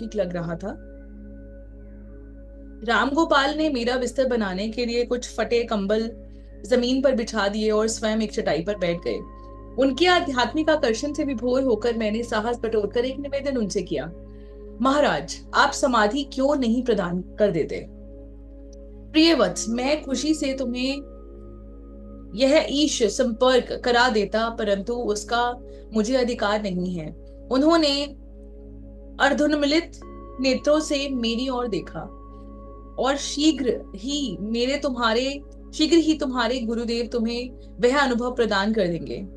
अलौकिक लग रहा था। रामगोपाल ने मेरा बिस्तर बनाने के लिए कुछ फटे कंबल जमीन पर बिछा दिए और स्वयं एक चटाई पर बैठ गए। उनके आध्यात्मिक आकर्षण से विभोर होकर मैंने साहस बटोरकर एक निवेदन उनसे किया। महाराज, आप समाधि क्यों नहीं प्रदान कर देते? प्रिय वत्स, मैं खुशी से तुम्हें यह ईश संपर्क करा देता, परंतु उसका मुझे अधिकार नहीं है। उन्होंने अर्धोन्मिलित नेत्रों से मेरी ओर देखा और शीघ्र ही तुम्हारे गुरुदेव तुम्हें वह अनुभव प्रदान कर देंगे।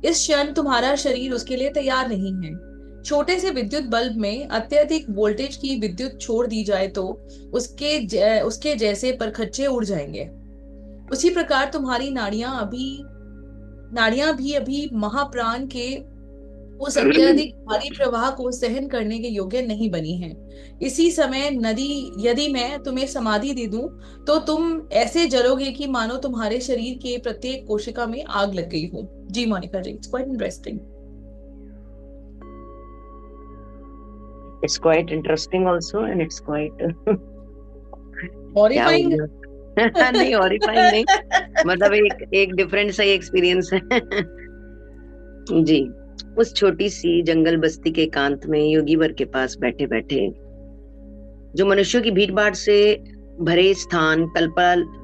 इस क्षण तुम्हारा शरीर उसके लिए तैयार नहीं है। छोटे से विद्युत बल्ब में अत्यधिक वोल्टेज की विद्युत छोड़ दी जाए तो उसके जैसे परखच्चे उड़ जाएंगे। उसी प्रकार तुम्हारी नाड़ियां भी अभी महाप्राण के उस अत्यधिक भारी प्रवाह को सहन करने के योग्य नहीं बनी है। इसी समय नदी यदि मैं तुम्हें समाधि दे दूं तो तुम ऐसे जलोगे कि मानो तुम्हारे शरीर के प्रत्येक कोशिका में आग लग गई हो। जी Monika ji, it's quite interesting. It's quite interesting also, and it's quite क्या हॉरिफाइंग। बोलूं। नहीं, हॉरिफाइंग नहीं, मतलब एक डिफरेंट सा एक्सपीरियंस है। जी। उस छोटी सी जंगल बस्ती के एकांत में योगी वर के पास बैठे बैठे जो मनुष्यों की भीड़ भाड़ से भरे स्थान,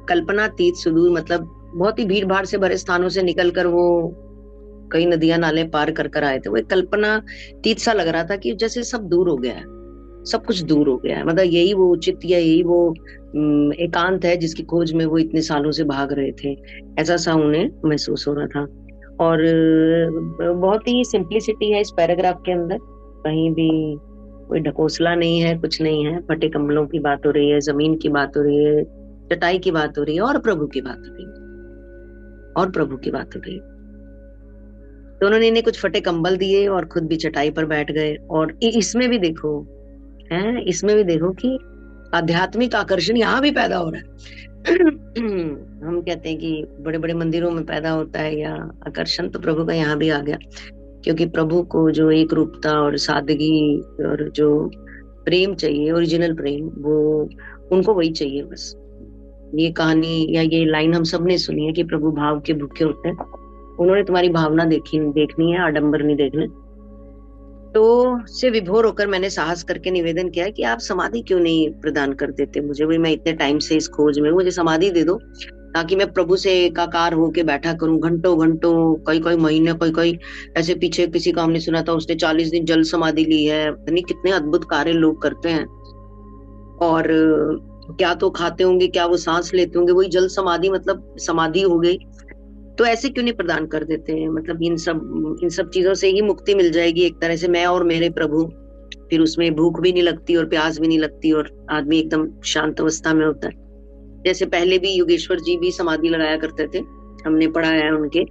कल्पनातीत सुदूर, मतलब बहुत ही भीड़ भाड़ से भरे स्थानों से निकलकर वो कई नदियां नाले पार कर कर आए थे। वो एक कल्पनातीत सा लग रहा था कि जैसे सब दूर हो गया है, सब कुछ दूर हो गया है, मतलब यही वो उचित या यही वो एकांत है जिसकी खोज में वो इतने सालों से भाग रहे थे। ऐसा सा उन्हें महसूस हो रहा था। और बहुत ही सिंप्लिसिटी है इस पैराग्राफ के अंदर, कहीं भी कोई ढकोसला नहीं है, कुछ नहीं है। फटे कंबलों की बात हो रही है, जमीन की बात हो रही है, चटाई की बात हो रही है, और प्रभु की बात हो रही है, और प्रभु की बात हो रही है। तो उन्होंने इन्हें कुछ फटे कंबल दिए और खुद भी चटाई पर बैठ गए। और इसमें भी देखो, है इसमें भी देखो कि आध्यात्मिक आकर्षण यहाँ भी पैदा हो रहा है। हम कहते हैं कि बड़े बड़े मंदिरों में पैदा होता है या आकर्षण, तो प्रभु का यहाँ भी आ गया। क्योंकि प्रभु को जो एक रूपता और सादगी और जो प्रेम चाहिए, ओरिजिनल प्रेम, वो उनको वही चाहिए बस। ये कहानी या ये लाइन हम सब ने सुनी है कि प्रभु भाव के भूखे होते हैं। उन्होंने तुम्हारी भावना देखनी है, आडंबर नहीं देखने। तो से विभोर होकर मैंने साहस करके निवेदन किया कि आप समाधि क्यों नहीं प्रदान कर देते मुझे? वही मैं इतने टाइम से इस खोज में, मुझे समाधि दे दो ताकि मैं प्रभु से एकाकार होके बैठा करूं घंटों घंटों, कई कई महीने, कई कई ऐसे। पीछे किसी का हमने सुना था, उसने 40 दिन जल समाधि ली है। नहीं, कितने अद्भुत कार्य लोग करते हैं। और क्या तो खाते होंगे, क्या वो सांस लेते होंगे, वही जल समाधि, मतलब समाधि हो गई। तो ऐसे क्यों नहीं प्रदान कर देते हैं? मतलब इन सब चीजों से ही मुक्ति मिल जाएगी एक तरह से, मैं और मेरे प्रभु। फिर उसमें भूख भी नहीं लगती और प्यास भी नहीं लगती और आदमी एकदम शांत अवस्था में होता है। जैसे पहले भी योगेश्वर जी भी समाधि लगाया करते थे, हमने पढ़ा है उनके।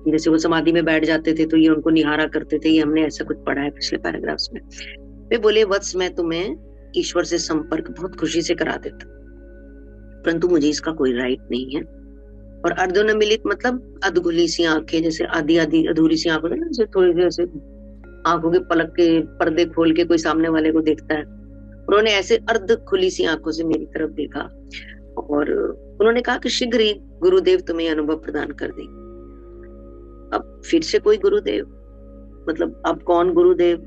जैसे वो समाधि में बैठ जाते थे तो ये उनको निहारा करते थे, ये हमने ऐसा कुछ पढ़ा है पिछले पैराग्राफ्स में। वे बोले, वत्स, मैं तुम्हें ईश्वर से संपर्क बहुत खुशी से करा देता, परंतु मुझे इसका कोई राइट नहीं है। और अर्धोन्मिलित मतलब अधगुली सी आंखें, जैसे आधी आधी अधूरी सी आंखें ना, जैसे थोड़ी देर से आंखों के पलक के पर्दे खोल के कोई सामने वाले को देखता है। उन्होंने ऐसे अर्ध खुली सी आंखों से मेरी तरफ देखा और उन्होंने कहा कि शीघ्र ही गुरुदेव तुम्हें अनुभव प्रदान कर देंगे। अब फिर से कोई गुरुदेव, मतलब अब कौन गुरुदेव?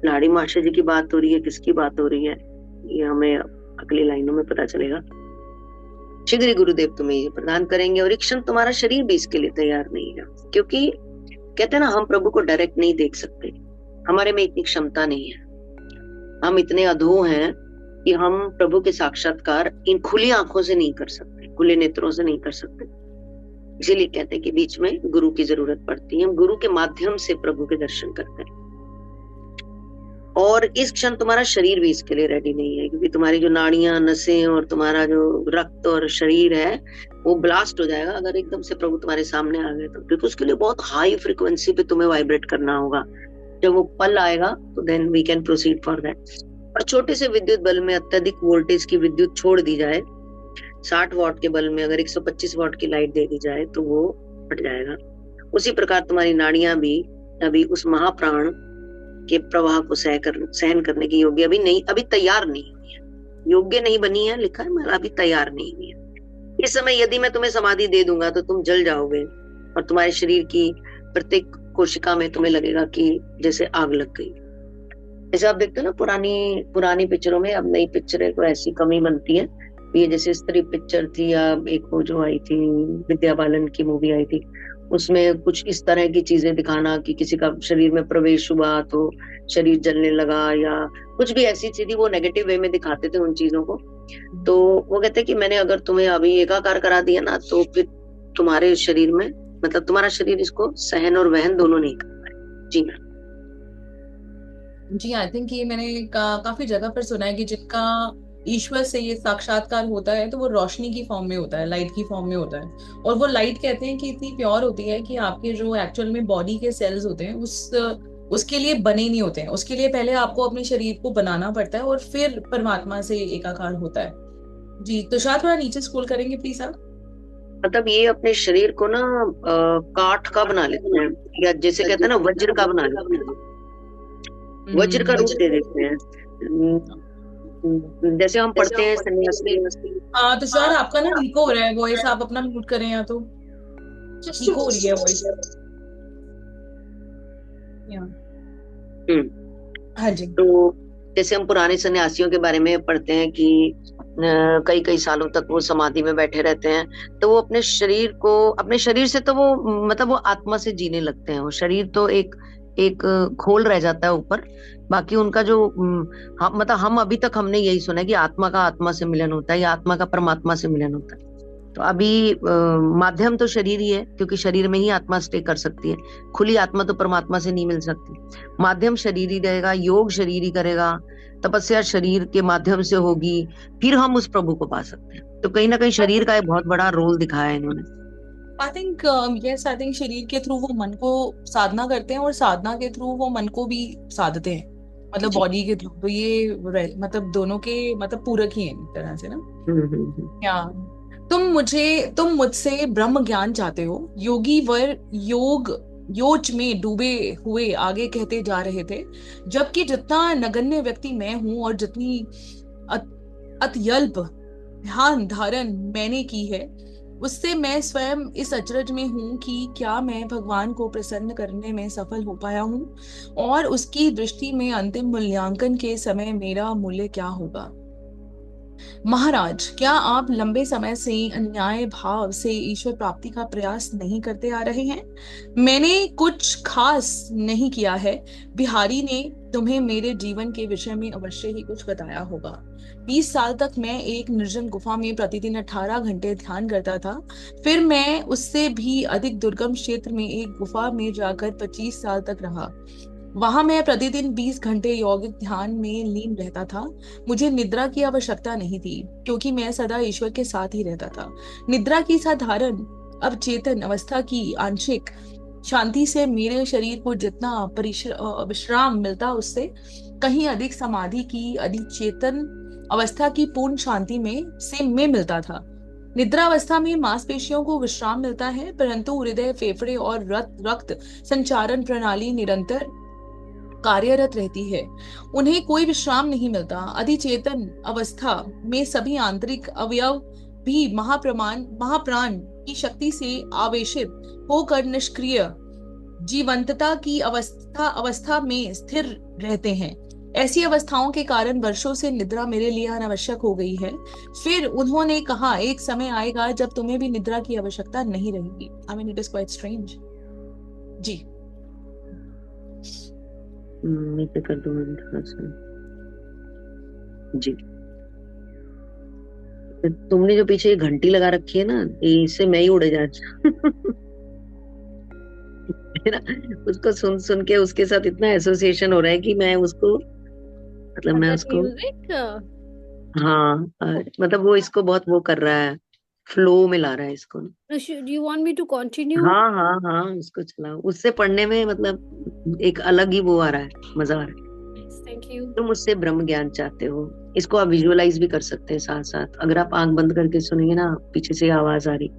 लाड़ी मास्टर जी की बात हो रही है, किसकी बात हो रही है, ये हमें अगली लाइनों में पता चलेगा। शीघ्र ही गुरुदेव तुम्हें ये प्रदान करेंगे और एक क्षण तुम्हारा शरीर भी इसके लिए तैयार नहीं है। क्योंकि कहते हैं ना, हम प्रभु को डायरेक्ट नहीं देख सकते, हमारे में इतनी क्षमता नहीं है। हम इतने अधो हैं कि हम प्रभु के साक्षात्कार इन खुली आंखों से नहीं कर सकते, खुले नेत्रों से नहीं कर सकते। इसीलिए कहते हैं कि बीच में गुरु की जरूरत पड़ती है। हम गुरु के माध्यम से प्रभु के दर्शन करते हैं। और इस क्षण तुम्हारा शरीर भी इसके लिए रेडी नहीं है, क्योंकि तुम्हारी जो नाड़ियां, नसें और तुम्हारा जो रक्त और शरीर है वो ब्लास्ट हो जाएगा अगर एकदम से प्रभु तुम्हारे सामने आ गए तो। क्योंकि उसके लिए बहुत हाई फ्रिक्वेंसी पे तुम्हें वाइब्रेट करना होगा। जब वो पल आएगा तो then we can proceed for that. और छोटे से विद्युत बल्ब में अत्यधिक वोल्टेज की विद्युत छोड़ दी जाए, 60 वॉट के बल्ब में अगर 125 वॉट की लाइट दे दी जाए तो वो फट जाएगा। उसी प्रकार तुम्हारी नाड़ियां भी अभी उस महाप्राण के प्रवाह को सहन करने की योग्य अभी नहीं, अभी तैयार नहीं हुई है। योग्य नहीं बनी है लिखा है, मगर अभी तैयार नहीं हुई है। इस समय यदि मैं तुम्हें समाधि दे दूंगा तो तुम जल जाओगे और तुम्हारे शरीर की प्रत्येक कोशिका में तुम्हें लगेगा कि जैसे आग लग गई। जैसे आप देखते हो ना पुरानी पुरानी पिक्चरों में, अब नई पिक्चरें को ऐसी कमी बनती है। ये जैसे स्त्री पिक्चर थी, या एक वो जो आई थी विद्या बालन की मूवी आई थी, उसमें कुछ इस तरह की चीजें दिखाना कि किसी का शरीर में प्रवेश हुआ तो शरीर जलने लगा, या कुछ भी ऐसी चीज, वो नेगेटिव वे में दिखाते थे उन चीजों को। तो वो कहते कि मैंने अगर तुम्हें अभी एकाकार करा दिया ना, तो फिर तुम्हारे शरीर में, मतलब तुम्हारा शरीर इसको सहन और वहन दोनों नहीं कर पाए। जी मैम। जी, आई थिंक ये मैंने काफी जगह पर सुना है कि जिनका ईश्वर से ये साक्षात्कार होता है तो वो रोशनी की फॉर्म में होता है, लाइट की फॉर्म में होता है। और वो लाइट कहते हैं कि इतनी प्योर होती है कि आपके जो एक्चुअल में बॉडी के सेल्स होते हैं उसके लिए बने नहीं होते हैं। उसके लिए पहले आपको अपने शरीर को बनाना पड़ता है और फिर परमात्मा से एकाकार होता है। जी, तुषार थोड़ा नीचे स्क्रॉल करेंगे प्लीज आप। मतलब ये अपने शरीर को ना काठ का बना लेते हैं, या जैसे कहते हैं ना वज्र का बना लेते हैं, वज्र का रूप दे देते हैं। जैसे हम पढ़ते हैं सन्यासी। हाँ तुषार, आपका ना इको हो रहा है वॉइस, आप अपना म्यूट करें या तो। इको हो रही है वॉइस। हाँ जी। तो जैसे हम पुराने सन्यासियों के बारे में पढ़ते हैं कि कई कई सालों तक वो समाधि में बैठे रहते हैं, तो वो अपने शरीर को, अपने शरीर से तो वो मतलब वो आत्मा से जीने लगते हैं। वो शरीर तो एक एक खोल रह जाता है ऊपर, बाकी उनका जो मतलब हम अभी तक हमने यही सुना है कि आत्मा का आत्मा से मिलन होता है, या आत्मा का परमात्मा से मिलन होता है। तो अभी माध्यम तो शरीर ही है, क्योंकि शरीर में ही आत्मा स्टे कर सकती है। खुली आत्मा तो परमात्मा से नहीं मिल सकती। माध्यम शरीर ही रहेगा, योग शरीर ही करेगा, तपस्या शरीर के माध्यम से होगी, फिर हम उस प्रभु को पा सकते हैं। तो कहीं ना कहीं शरीर का एक बहुत बड़ा रोल दिखाया है इन्होंने। I think yes, I think शरीर के थ्रू वो मन को साधना करते हैं और साधना के थ्रू वो मन को भी साधते हैं, मतलब जी। बॉडी के थ्रू। तो ये मतलब दोनों के मतलब पूरक ही है एक तरह से ना। हम्म। क्या तुम मुझसे ब्रह्म ज्ञान चाहते हो? योगी वर योग योच में डूबे हुए आगे कहते जा रहे थे, जबकि जितना नगण्य व्यक्ति मैं हूं और जितनी अत्यल्प ध्यान धारण मैंने की है, उससे मैं स्वयं इस अचरज में हूं कि क्या मैं भगवान को प्रसन्न करने में सफल हो पाया हूं, और उसकी दृष्टि में अंतिम मूल्यांकन के समय मेरा मूल्य क्या होगा। महाराज, क्या आप लंबे समय से अन्याय भाव से ईश्वर प्राप्ति का प्रयास नहीं करते आ रहे हैं? मैंने कुछ खास नहीं किया है। बिहारी ने तुम्हें मेरे जीवन के विषय में अवश्य ही कुछ बताया होगा। 20 साल तक मैं एक निर्जन गुफा में प्रतिदिन 18 घंटे ध्यान करता था। फिर मैं उससे भी अधिक दुर्गम क्षेत्र में एक गुफा में जाकर 25 साल तक रहा। वहां मैं प्रतिदिन 20 घंटे यौगिक ध्यान में लीन रहता था। मुझे निद्रा की आवश्यकता नहीं थी, क्योंकि मैं सदा ईश्वर के साथ ही रहता था। निद्रा की साधारण अवचेतन अवस्था की आंशिक शांति से मेरे शरीर को जितना विश्राम मिलता, उससे कहीं अधिक समाधि की अधिचेतन अवस्था की पूर्ण शांति में मिलता था। निद्रा अवस्था में मांसपेशियों को विश्राम मिलता है, परंतु हृदय, फेफड़े और रक्त संचारण प्रणाली निरंतर कार्यरत रहती है। उन्हें कोई विश्राम नहीं मिलता। अधिचेतन अवस्था में सभी आंतरिक अवयव भी महाप्राण की शक्ति से आवेशित होकर निष्क्रिय जीवंतता की अवस्था में स्थिर रहते हैं। ऐसी अवस्थाओं के कारण वर्षों से निद्रा मेरे लिए अनावश्यक हो गई है। फिर उन्होंने कहा, एक समय आएगा जब तुम्हें भी निद्रा की आवश्यकता नहीं रहेगी। I mean it is quite strange. जी। नीचे कर दूंगा थोड़ा सा। जी। तुमने जो पीछे ये घंटी लगा रखी है ना, इससे मैं ही उड़े जा है ना। उसको सुन सुन के उसके साथ इतना एसोसिएशन हो रहा है कि मैं उसको, मतलब मैं उसको, हाँ मतलब वो इसको बहुत वो कर रहा है, फ्लो में ला रहा है इसको। Do you want me to continue? हाँ हाँ हाँ, उसको चलाओ। उससे पढ़ने में मतलब एक अलग ही वो आ रहा है, मजा आ रहा है। Thank you. तुम मुझसे ब्रह्म ज्ञान चाहते हो, इसको आप विजुअलाइज भी कर सकते हैं साथ साथ। अगर आप आंख बंद करके सुनेंगे ना, पीछे से आवाज आ रही,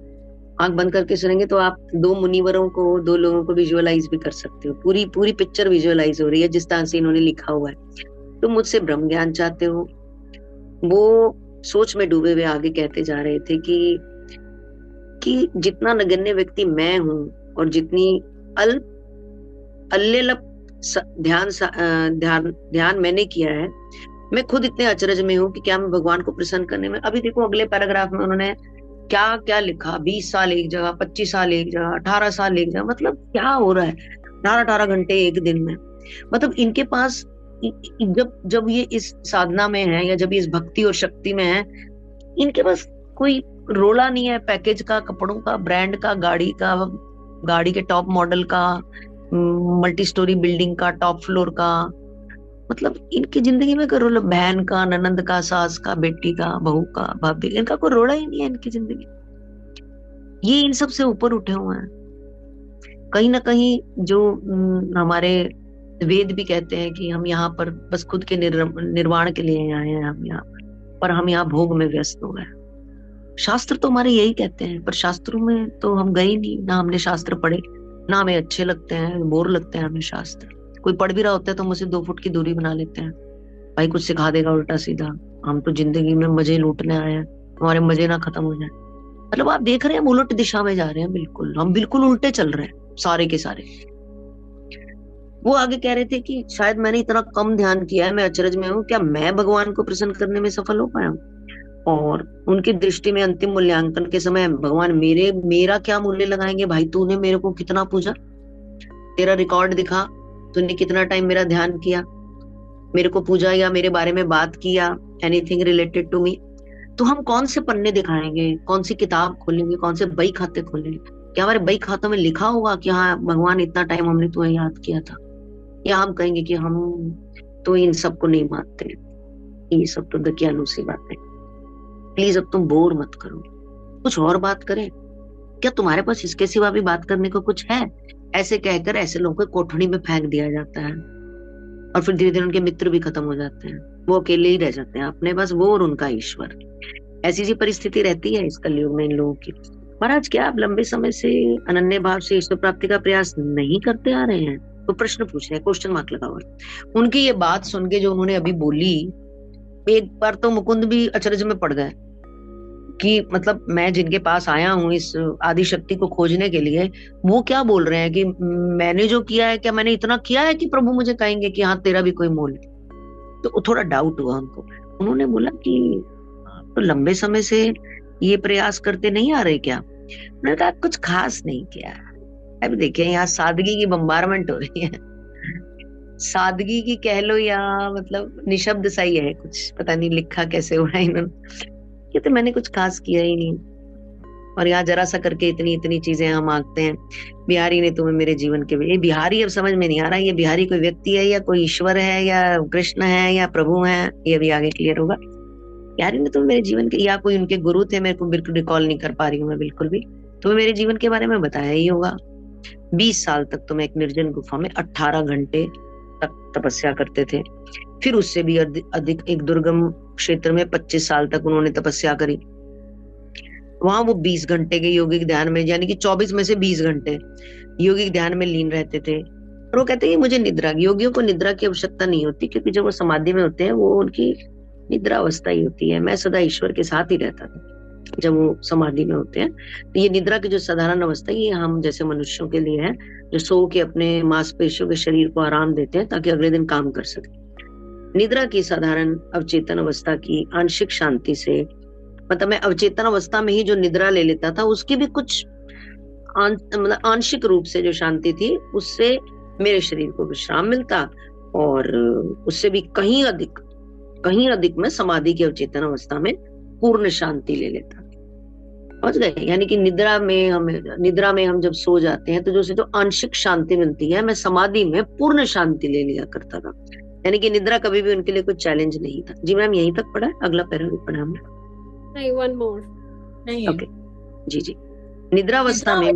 आंख बंद करके सुनेंगे तो आप दो मुनिवरों को, दो लोगों को विजुअलाइज भी कर सकते हो। पूरी पूरी पिक्चर विजुअलाइज हो रही है जिस तरह से इन्होंने लिखा हुआ है। तुम मुझसे ब्रह्म ज्ञान चाहते हो। वो सोच में डूबे हुए आगे कहते जा रहे थे कि जितना नगण्य व्यक्ति मैं हूं और जितनी अल्प ध्यान मैंने किया है, मैं खुद इतने अचरज में हूँ कि क्या मैं भगवान को प्रसन्न करने में। अभी देखो अगले पैराग्राफ में उन्होंने क्या क्या लिखा, 20 साल एक जगह, 25 साल एक जगह, 18 साल एक जगह। मतलब क्या हो रहा है, 18 घंटे एक दिन में। मतलब इनके पास जब ये इस साधना में है या जब ये इस भक्ति और शक्ति में है, इनके पास कोई रोला नहीं है पैकेज का, कपड़ों का, ब्रांड का, गाड़ी के टॉप मॉडल का, मल्टी स्टोरी बिल्डिंग का, टॉप फ्लोर का। मतलब इनकी जिंदगी में कोई रोला, बहन का, ननंद का, सास का, बेटी का, बहू का, भाभी, इनका कोई रोला ही नहीं है इनकी जिंदगी। ये इन सब से ऊपर उठे हुए हैं। कहीं ना कहीं जो हमारे वेद भी कहते हैं कि हम यहाँ पर बस खुद के निर्वाण के लिए आए हैं, हम यहाँ पर हम यहाँ भोग में व्यस्त हो गए। शास्त्र तो हमारे यही कहते हैं, पर शास्त्रों में तो हम गए नहीं, ना हमने शास्त्र पढ़े, ना हमें अच्छे लगते हैं, बोर लगते हैं हमें शास्त्र। कोई पढ़ भी रहा होता है तो मुझे 2 फुट की दूरी बना लेते हैं, भाई कुछ सिखा देगा उल्टा सीधा। हम तो जिंदगी में मजे लूटने आए हैं, हमारे मजे ना खत्म हो जाए। मतलब आप देख रहे हैं हम उलट दिशा में जा रहे हैं, बिल्कुल हम बिल्कुल उल्टे चल रहे हैं सारे के सारे। वो आगे कह रहे थे कि शायद मैंने इतना कम ध्यान किया है, मैं अचरज में हूँ, क्या मैं भगवान को प्रसन्न करने में सफल हो पाया हूँ। और उनकी दृष्टि में अंतिम मूल्यांकन के समय भगवान मेरा क्या मूल्य लगाएंगे, भाई तूने मेरे को कितना पूजा, तेरा रिकॉर्ड दिखा, तूने कितना टाइम मेरा ध्यान किया, मेरे को पूजा या मेरे बारे में बात किया, एनीथिंग रिलेटेड टू मी। तो हम कौन से पन्ने दिखाएंगे, कौन सी किताब खोलेंगे, कौन से बही खाते खोलेंगे। क्या हमारे बही खातों में लिखा होगा कि हाँ भगवान इतना टाइम हमने तुम्हें याद किया था, या हम कहेंगे कि हम तो इन सबको नहीं मानते, ये सब तो दकियानू सी बातें। प्लीज अब तुम बोर मत करो, कुछ और बात करें। क्या तुम्हारे पास इसके सिवा भी बात करने को कुछ है। ऐसे कहकर ऐसे लोगों को कोठड़ी में फेंक दिया जाता है और फिर धीरे धीरे उनके मित्र भी खत्म हो जाते हैं, वो अकेले ही रह जाते हैं अपने, बस वो और उनका ईश्वर। ऐसी सी परिस्थिति रहती है इस कलयुग में इन लोगों की। महाराज क्या आप लंबे समय से अनन्य भाव से ईश्वर प्राप्ति का प्रयास नहीं करते आ रहे हैं। तो प्रश्न पूछ रहे हैं, क्वेश्चन मार्क लगा हुआ। उनकी ये बात सुन के जो उन्होंने अभी बोली, एक बार तो मुकुंद भी अचरज में पड़ गए कि मतलब मैं जिनके पास आया हूँ इस आदि शक्ति को खोजने के लिए, वो क्या बोल रहे हैं कि मैंने जो किया है, क्या मैंने इतना किया है कि प्रभु मुझे कहेंगे कि हाँ तेरा भी कोई मोल है। तो थोड़ा डाउट हुआ उनको। उन्होंने बोला कि तो लंबे समय से ये प्रयास करते नहीं आ रहे क्या। मैंने कहा कुछ खास नहीं किया। अब देखिए यहाँ सादगी की बम्बारमेंट हो रही है, सादगी की कह लो या मतलब निशब्द सा ही है, कुछ पता नहीं लिखा कैसे हुआ है इन्होंने। ये तो मैंने कुछ खास किया ही नहीं, और यहाँ जरा सा करके इतनी इतनी चीजें हम मांगते हैं। बिहारी ने तुम्हें मेरे जीवन के, ये बिहारी अब समझ में नहीं आ रहा, ये बिहारी कोई व्यक्ति है या कोई ईश्वर है या कृष्ण है या प्रभु है, ये भी आगे क्लियर होगा। बिहारी ने तुम्हें मेरे जीवन के, या कोई उनके गुरु थे, मेरे को बिल्कुल रिकॉल नहीं कर पा रही हूँ मैं बिल्कुल भी, तुम्हें मेरे जीवन के बारे में बताया ही होगा। 20 साल तक तुम एक निर्जन गुफा में 18 घंटे तक तपस्या करते थे, फिर उससे भी अधिक एक दुर्गम क्षेत्र में 25 साल तक उन्होंने तपस्या करी। वहां वो 20 घंटे के योगिक ध्यान में, यानी कि 24 में से 20 घंटे योगिक ध्यान में लीन रहते थे। और वो कहते हैं मुझे निद्रा, योगियों को निद्रा की आवश्यकता नहीं होती, क्योंकि जब वो समाधि में होते हैं वो उनकी निद्रा अवस्था ही होती है। मैं सदा ईश्वर के साथ ही रहता था जब वो समाधि में होते हैं। तो ये निद्रा की जो साधारण अवस्था, ये हम जैसे मनुष्यों के लिए है, जो सो के अपने मांसपेशियों के शरीर को आराम देते हैं ताकि अगले दिन काम कर सके। निद्रा की साधारण अवचेतन अवस्था की आंशिक शांति से, मतलब मैं अवचेतन अवस्था में ही जो निद्रा ले लेता था उसकी भी कुछ मतलब आंशिक रूप से जो शांति थी, उससे मेरे शरीर को विश्राम मिलता, और उससे भी कहीं अधिक मैं समाधि की अवचेतन अवस्था में पूर्ण शांति ले लेता। समझ गए। यानी कि निद्रा में हम जब सो जाते हैं तो जो आंशिक शांति मिलती है, मैं समाधि में पूर्ण शांति ले लिया करता था। यानी कि निद्रा कभी भी उनके लिए कोई चैलेंज नहीं था। जी मैम यहीं तक पढ़ा है, अगला पैरा भी पढ़ा हमने। नहीं, one more. नहीं ओके जी निद्रावस्था में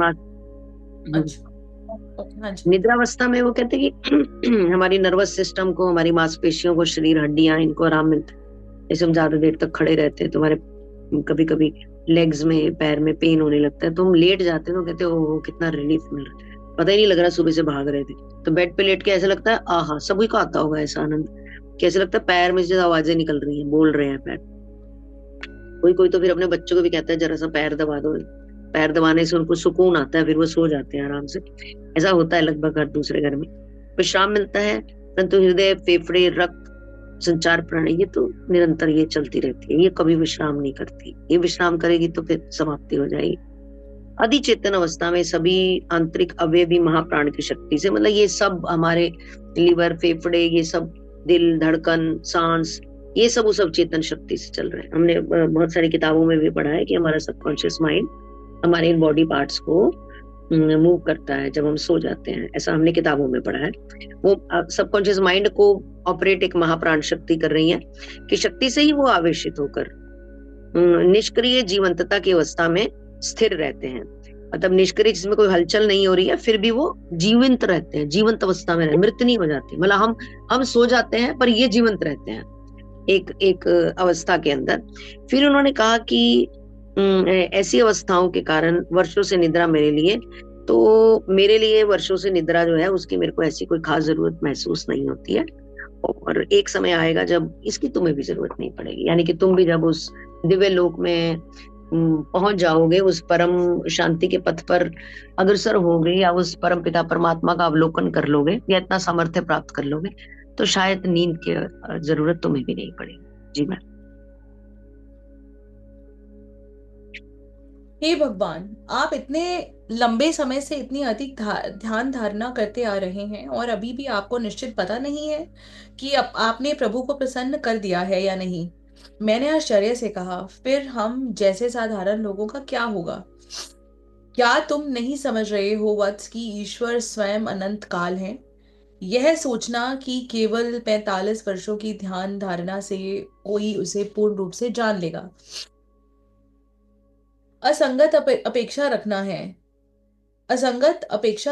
निद्रावस्था में वो कहते हैं कि हमारी नर्वस सिस्टम को, हमारी मांसपेशियों को, शरीर, हड्डियां, इनको आराम मिलता है। जैसे हम ज्यादा देर तक खड़े रहते हैं तो हमारे कभी कभी लेग्स में, पैर में पेन होने लगता है, तो हम लेट जाते हैं तो कहते हैं ओह कितना रिलीफ मिल रहा है, पता ही नहीं लग रहा सुबह से भाग रहे थे। तो बेड पे लेट के ऐसा लगता है आहा, सभी को आता होगा ऐसा आनंद, कैसे लगता है पैर में से आवाजें निकल रही हैं, बोल रहे हैं पैर। कोई कोई तो फिर अपने बच्चों को भी कहता है जरा सा पैर दबा दो, पैर दबाने से उनको सुकून आता है, फिर वो सो जाते हैं आराम से। ऐसा होता है लगभग हर दूसरे घर में, विश्राम मिलता है। परंतु हृदय, फेफड़े, रक्त संचार प्रणाली ये तो निरंतर ये चलती रहती है, ये कभी विश्राम नहीं करती। ये विश्राम करेगी तो फिर समाप्ति हो जाएगी। अधिचेतन अवस्था में सभी आंतरिक अवयव भी महाप्राण की शक्ति से, मतलब ये सब हमारे लिवर, फेफड़े, ये सब दिल, धड़कन, सांस, ये सब चेतन शक्ति से चल रहे हैं। हमने बहुत सारी किताबों में भी पढ़ा है कि हमारा सबकॉन्शियस माइंड हमारे इन बॉडी पार्ट्स को मूव करता है जब हम सो जाते हैं, ऐसा हमने किताबों में पढ़ा है। वो सबकॉन्शियस माइंड को ऑपरेट एक महाप्राण शक्ति कर रही है, कि शक्ति से ही वो आवेशित होकर निष्क्रिय जीवंतता की अवस्था में स्थिर रहते हैं। मतलब निष्क्रिय जिसमें कोई हलचल नहीं हो रही है, फिर भी वो जीवंत रहते हैं, जीवंत अवस्था में रहते, मृत नहीं हो जाते। मतलब हम सो जाते हैं पर ये जीवंत रहते हैं एक एक अवस्था के अंदर। फिर उन्होंने कहा कि ऐसी अवस्थाओं के कारण वर्षों से निद्रा मेरे लिए, तो मेरे लिए वर्षों से निद्रा जो है उसकी मेरे को ऐसी कोई खास जरूरत महसूस नहीं होती है, और एक समय आएगा जब इसकी तुम्हें भी जरूरत नहीं पड़ेगी। यानी कि तुम भी जब उस दिव्य लोक में पहुंच जाओगे, उस परम शांति के पथ पर अग्रसर होगे, या उस परम पिता परमात्मा का अवलोकन कर लोगे, या इतना सामर्थ्य प्राप्त कर लोगे, तो शायद नींद की जरूरत तुम्हें भी नहीं पड़ेगी। जी मैम। हे भगवान, आप इतने लंबे समय से इतनी अधिक ध्यान धारणा करते आ रहे हैं और अभी भी आपको निश्चित पता नहीं है कि आपने प्रभु को प्रसन्न कर दिया है या नहीं। मैंने आश्चर्य से कहा, फिर हम जैसे साधारण लोगों का क्या होगा? क्या तुम नहीं समझ रहे हो वत्स कि ईश्वर स्वयं अनंत काल है? यह सोचना कि केवल 45 वर्षों की ध्यान धारणा से कोई उसे पूर्ण रूप से जान लेगा, असंगत अपेक्षा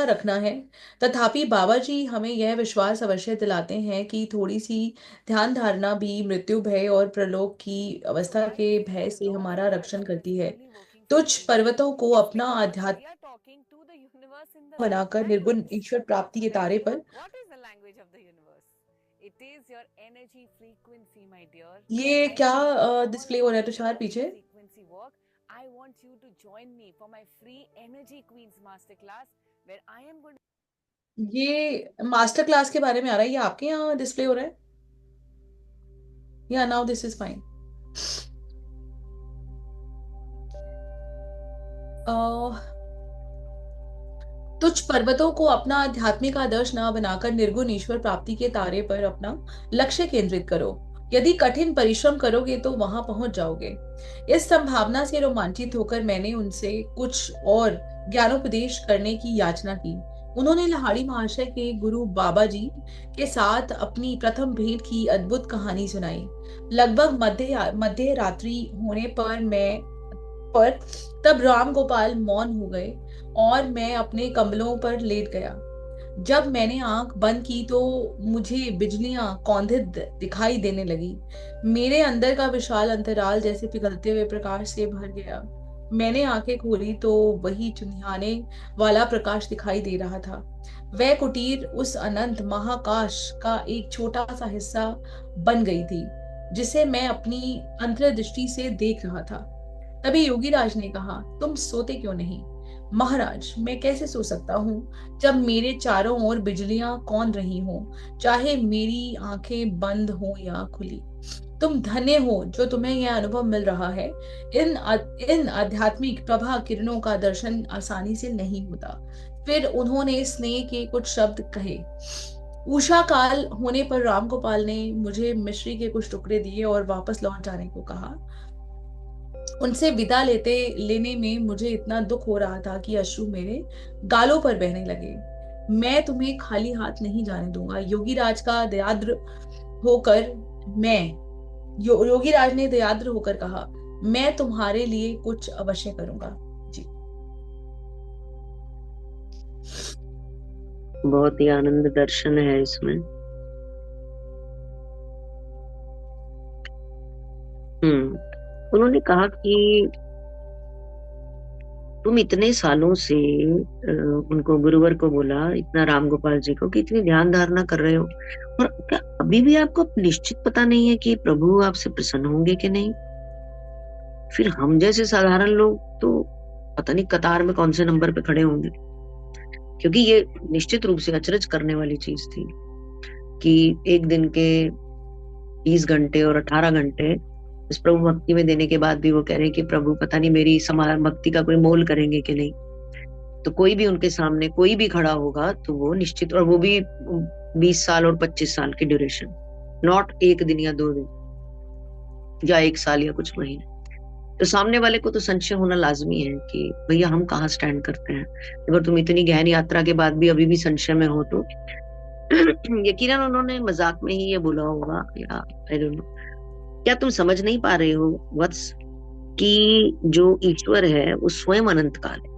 रखना है। तथापि बाबा जी हमें यह विश्वास अवश्य दिलाते हैं कि थोड़ी सी ध्यान धारणा भी मृत्यु भय और प्रलोभ की अवस्था के भय से हमारा रक्षण करती है। तुच्छ पर्वतों को अपना आध्यात्म बनाकर निर्गुण ईश्वर प्राप्ति के तारे पर, ये क्या डिस्प्ले हो रहा है तुषार पीछे? I want you to join me for my free Energy Queens Masterclass, where I am going to... ये मास्टर क्लास के बारे में आ रहा है, ये आपके यहाँ डिस्प्ले हो रहा है? या नाउ दिस इज फाइन। तुच्छ पर्वतों को अपना आध्यात्मिक आदर्श न बनाकर निर्गुण ईश्वर प्राप्ति के तारे पर अपना लक्ष्य केंद्रित करो। यदि कठिन परिश्रम करोगे तो वहां पहुंच जाओगे। इस संभावना से रोमांचित होकर मैंने उनसे कुछ और ज्ञानोपदेश करने की याचना की। उन्होंने लाहिड़ी महाशय के गुरु बाबा जी के साथ अपनी प्रथम भेंट की अद्भुत कहानी सुनाई। लगभग मध्य रात्रि होने पर तब राम गोपाल मौन हो गए और मैं अपने कंबलों पर लेट गया। जब मैंने आंख बंद की तो मुझे बिजलियां कौंधित दिखाई देने लगी। मेरे अंदर का विशाल अंतराल जैसे पिघलते हुए प्रकाश से भर गया। मैंने आंखें खोली तो वही चुनियाने वाला प्रकाश दिखाई दे रहा था। वह कुटीर उस अनंत महाकाश का एक छोटा सा हिस्सा बन गई थी, जिसे मैं अपनी अंतर्दृष्टि से देख रहा था। तभी योगीराज ने कहा, तुम सोते क्यों नहीं? महाराज, मैं कैसे सो सकता हूँ जब मेरे चारों ओर बिजलियां कौन रही हों, चाहे मेरी आंखें बंद हो या खुली। तुम धन्य हो जो तुम्हें यह अनुभव मिल रहा है। इन आध्यात्मिक प्रभा किरणों का दर्शन आसानी से नहीं होता। फिर उन्होंने स्नेह के कुछ शब्द कहे। उषा काल होने पर राम गोपाल ने मुझे मिश्री के कुछ टुकड़े दिए और वापस लौट जाने को कहा। उनसे विदा लेने में मुझे इतना दुख हो रहा था कि अश्रु मेरे गालों पर बहने लगे। मैं तुम्हें खाली हाथ नहीं जाने दूंगा। योगीराज ने दयाद्र होकर कहा, मैं तुम्हारे लिए कुछ अवश्य करूंगा। जी, बहुत ही आनंद दर्शन है इसमें। उन्होंने कहा कि तुम इतने सालों से उनको गुरुवर को बोला, इतना राम गोपाल जी को, कि इतनी ध्यान धारणा कर रहे हो, और क्या अभी भी आपको निश्चित पता नहीं है कि प्रभु आपसे प्रसन्न होंगे कि नहीं? फिर हम जैसे साधारण लोग तो पता नहीं कतार में कौन से नंबर पे खड़े होंगे, क्योंकि ये निश्चित रूप से अचरज करने वाली चीज थी कि एक दिन के 20 घंटे और 18 घंटे इस प्रभु भक्ति में देने के बाद भी वो कह रहे हैं कि प्रभु पता नहीं मेरी भक्ति का कोई मोल करेंगे कि नहीं। तो कोई भी उनके सामने कोई भी खड़ा होगा तो वो निश्चित, और वो भी 20 साल और 25 साल की ड्यूरेशन, नॉट एक दिन या 2 दिन या 1 साल या कुछ महीने। तो सामने वाले को तो संशय होना लाजमी है कि भैया हम कहाँ स्टैंड करते हैं। अगर तुम इतनी गहन यात्रा के बाद भी अभी भी संशय में हो तो यकीनन उन्होंने मजाक में ही ये बोला होगा, या आई डोंट नो। क्या तुम समझ नहीं पा रहे हो वत्स कि जो ईश्वर है वो स्वयं अनंत काल है?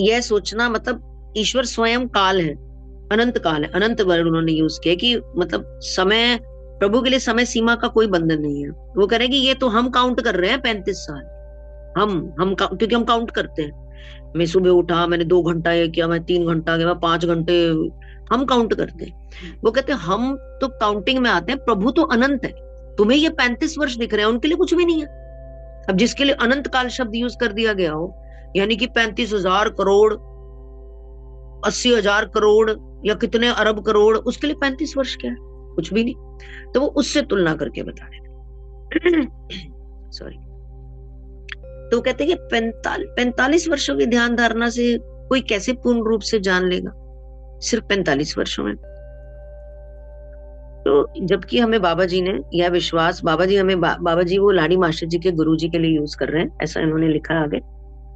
यह सोचना मतलब ईश्वर स्वयं काल है, अनंत काल है। अनंत वर्ड उन्होंने यूज किया कि मतलब समय, प्रभु के लिए समय सीमा का कोई बंधन नहीं है। वो कह रहे हैं कि ये तो हम काउंट कर रहे हैं 35 साल, क्योंकि हम काउंट करते हैं। मैं सुबह उठा, मैंने 2 घंटा ये किया, मैं 3 घंटा किया, 5 घंटे, हम काउंट करते हैं। वो कहते हैं हम तो काउंटिंग में आते हैं, प्रभु तो अनंत है। तुम्हें ये 35 वर्ष दिख रहे हैं, उनके लिए कुछ भी नहीं है। अब जिसके लिए अनंत काल शब्द यूज कर दिया गया हो, यानी कि 35,000 करोड़, 80,000 करोड़ या कितने अरब करोड़, उसके लिए 35 वर्ष क्या है? कुछ भी नहीं। तो वो उससे तुलना करके बता रहे सॉरी। तो कहते हैं कि 45 वर्षों की ध्यान धारणा से कोई कैसे पूर्ण रूप से जान लेगा? सिर्फ 45 वर्षों में। तो जबकि हमें बाबा जी ने यह विश्वास, बाबा जी वो लाड़ी मास्टर जी के गुरु जी के लिए यूज कर रहे हैं, ऐसा इन्होंने लिखा है आगे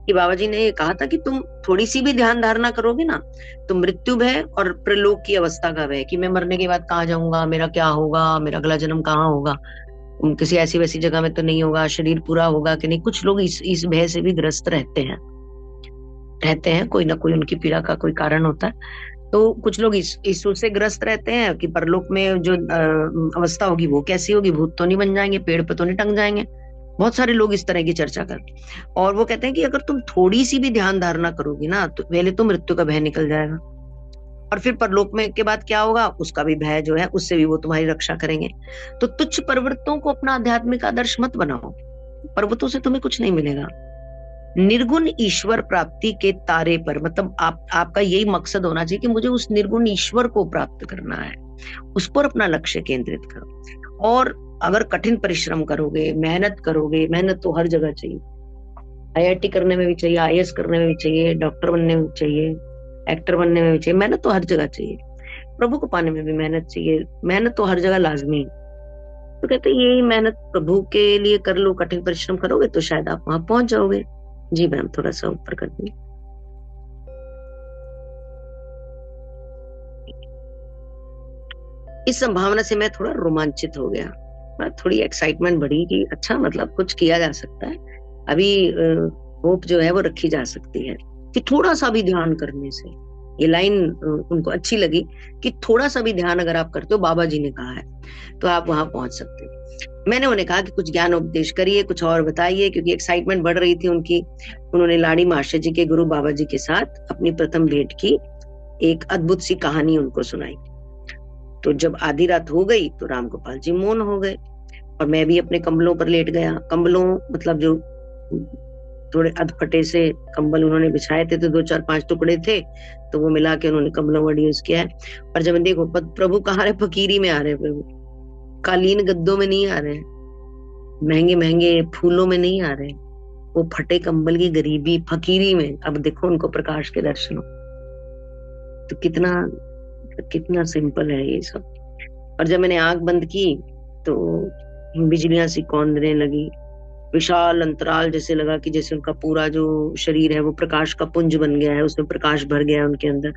कि बाबा जी ने ये कहा था कि तुम थोड़ी सी भी ध्यान धारणा करोगे ना तो मृत्यु भय और प्रलोक की अवस्था का भय, कि मैं मरने के बाद कहाँ जाऊंगा, मेरा क्या होगा, मेरा अगला जन्म कहाँ होगा, किसी ऐसी वैसी जगह में तो नहीं होगा, शरीर पूरा होगा कि नहीं। कुछ लोग इस भय से भी ग्रस्त रहते हैं, कोई ना कोई उनकी पीड़ा का कोई कारण होता है। तो कुछ लोग इस से ग्रस्त रहते हैं कि परलोक में जो अवस्था होगी वो कैसी होगी, भूत तो नहीं बन जाएंगे, पेड़ पे तो नहीं टंग जाएंगे। बहुत सारे लोग इस तरह की चर्चा करते हैं। और वो कहते हैं कि अगर तुम थोड़ी सी भी ध्यान धारणा करोगी ना तो पहले तो मृत्यु का भय निकल जाएगा, और फिर परलोक में के बाद क्या होगा उसका भी भय जो है, उससे भी वो तुम्हारी रक्षा करेंगे। तो तुच्छ पर्वतों को अपना आध्यात्मिक आदर्श मत बनाओ, पर्वतों से तुम्हें कुछ नहीं मिलेगा। निर्गुण ईश्वर प्राप्ति के तारे पर, मतलब आपका यही मकसद होना चाहिए कि मुझे उस निर्गुण ईश्वर को प्राप्त करना है, उस पर अपना लक्ष्य केंद्रित करो। और अगर कठिन परिश्रम करोगे, मेहनत करोगे, मेहनत तो हर जगह चाहिए, IIT करने में भी चाहिए, IAS करने में भी चाहिए, डॉक्टर बनने में भी चाहिए, एक्टर बनने में भी चाहिए, मेहनत तो हर जगह चाहिए। प्रभु को पाने में भी मेहनत चाहिए, मेहनत तो हर जगह लाजमी है। तो कहते यही मेहनत प्रभु के लिए कर लो, कठिन परिश्रम करोगे तो शायद आप वहां पहुंच जाओगे। जी मैम, थोड़ा सा ऊपर कर दीजिए। इस संभावना से मैं थोड़ा रोमांचित हो गया, थोड़ी एक्साइटमेंट बढ़ी कि अच्छा, मतलब कुछ किया जा सकता है, अभी होप जो है वो रखी जा सकती है कि थोड़ा सा भी ध्यान करने से। ये लाइन उनको अच्छी लगी कि थोड़ा सा भी ध्यान अगर आप करते हो, बाबा जी ने कहा है, तो आप वहां पहुंच सकते हो। मैंने उन्हें कहा कि कुछ ज्ञान उपदेश करिए, कुछ और बताइए, क्योंकि एक्साइटमेंट बढ़ रही थी उनकी। उन्होंने लाड़ी मास्टर जी के गुरु बाबा जी के साथ अपनी प्रथम भेंट की एक अद्भुत सी कहानी उनको सुनाई। तो जब आधी रात हो गई तो राम गोपाल जी मौन हो गए और मैं भी अपने कंबलों पर लेट गया। कंबलों मतलब जो थोड़े अधफटे से कंबल उन्होंने बिछाए थे, तो 2 4 5 टुकड़े थे, तो वो मिला के उन्होंने कंबलों वर्ड यूज किया है। और जब देखो प्रभु कहाँ रहे, फकीरी में आ रहे, प्रभु कालीन गद्दों में नहीं आ रहे, महंगे महंगे फूलों में नहीं आ रहे, वो फटे कंबल की गरीबी फकीरी में। अब देखो उनको प्रकाश के दर्शन हो, तो कितना सिंपल है ये सब। और जब मैंने आंख बंद की तो बिजलियां सी कौंधने लगी, विशाल अंतराल जैसे लगा कि जैसे उनका पूरा जो शरीर है वो प्रकाश का पुंज बन गया है, उसमें प्रकाश भर गया है उनके अंदर।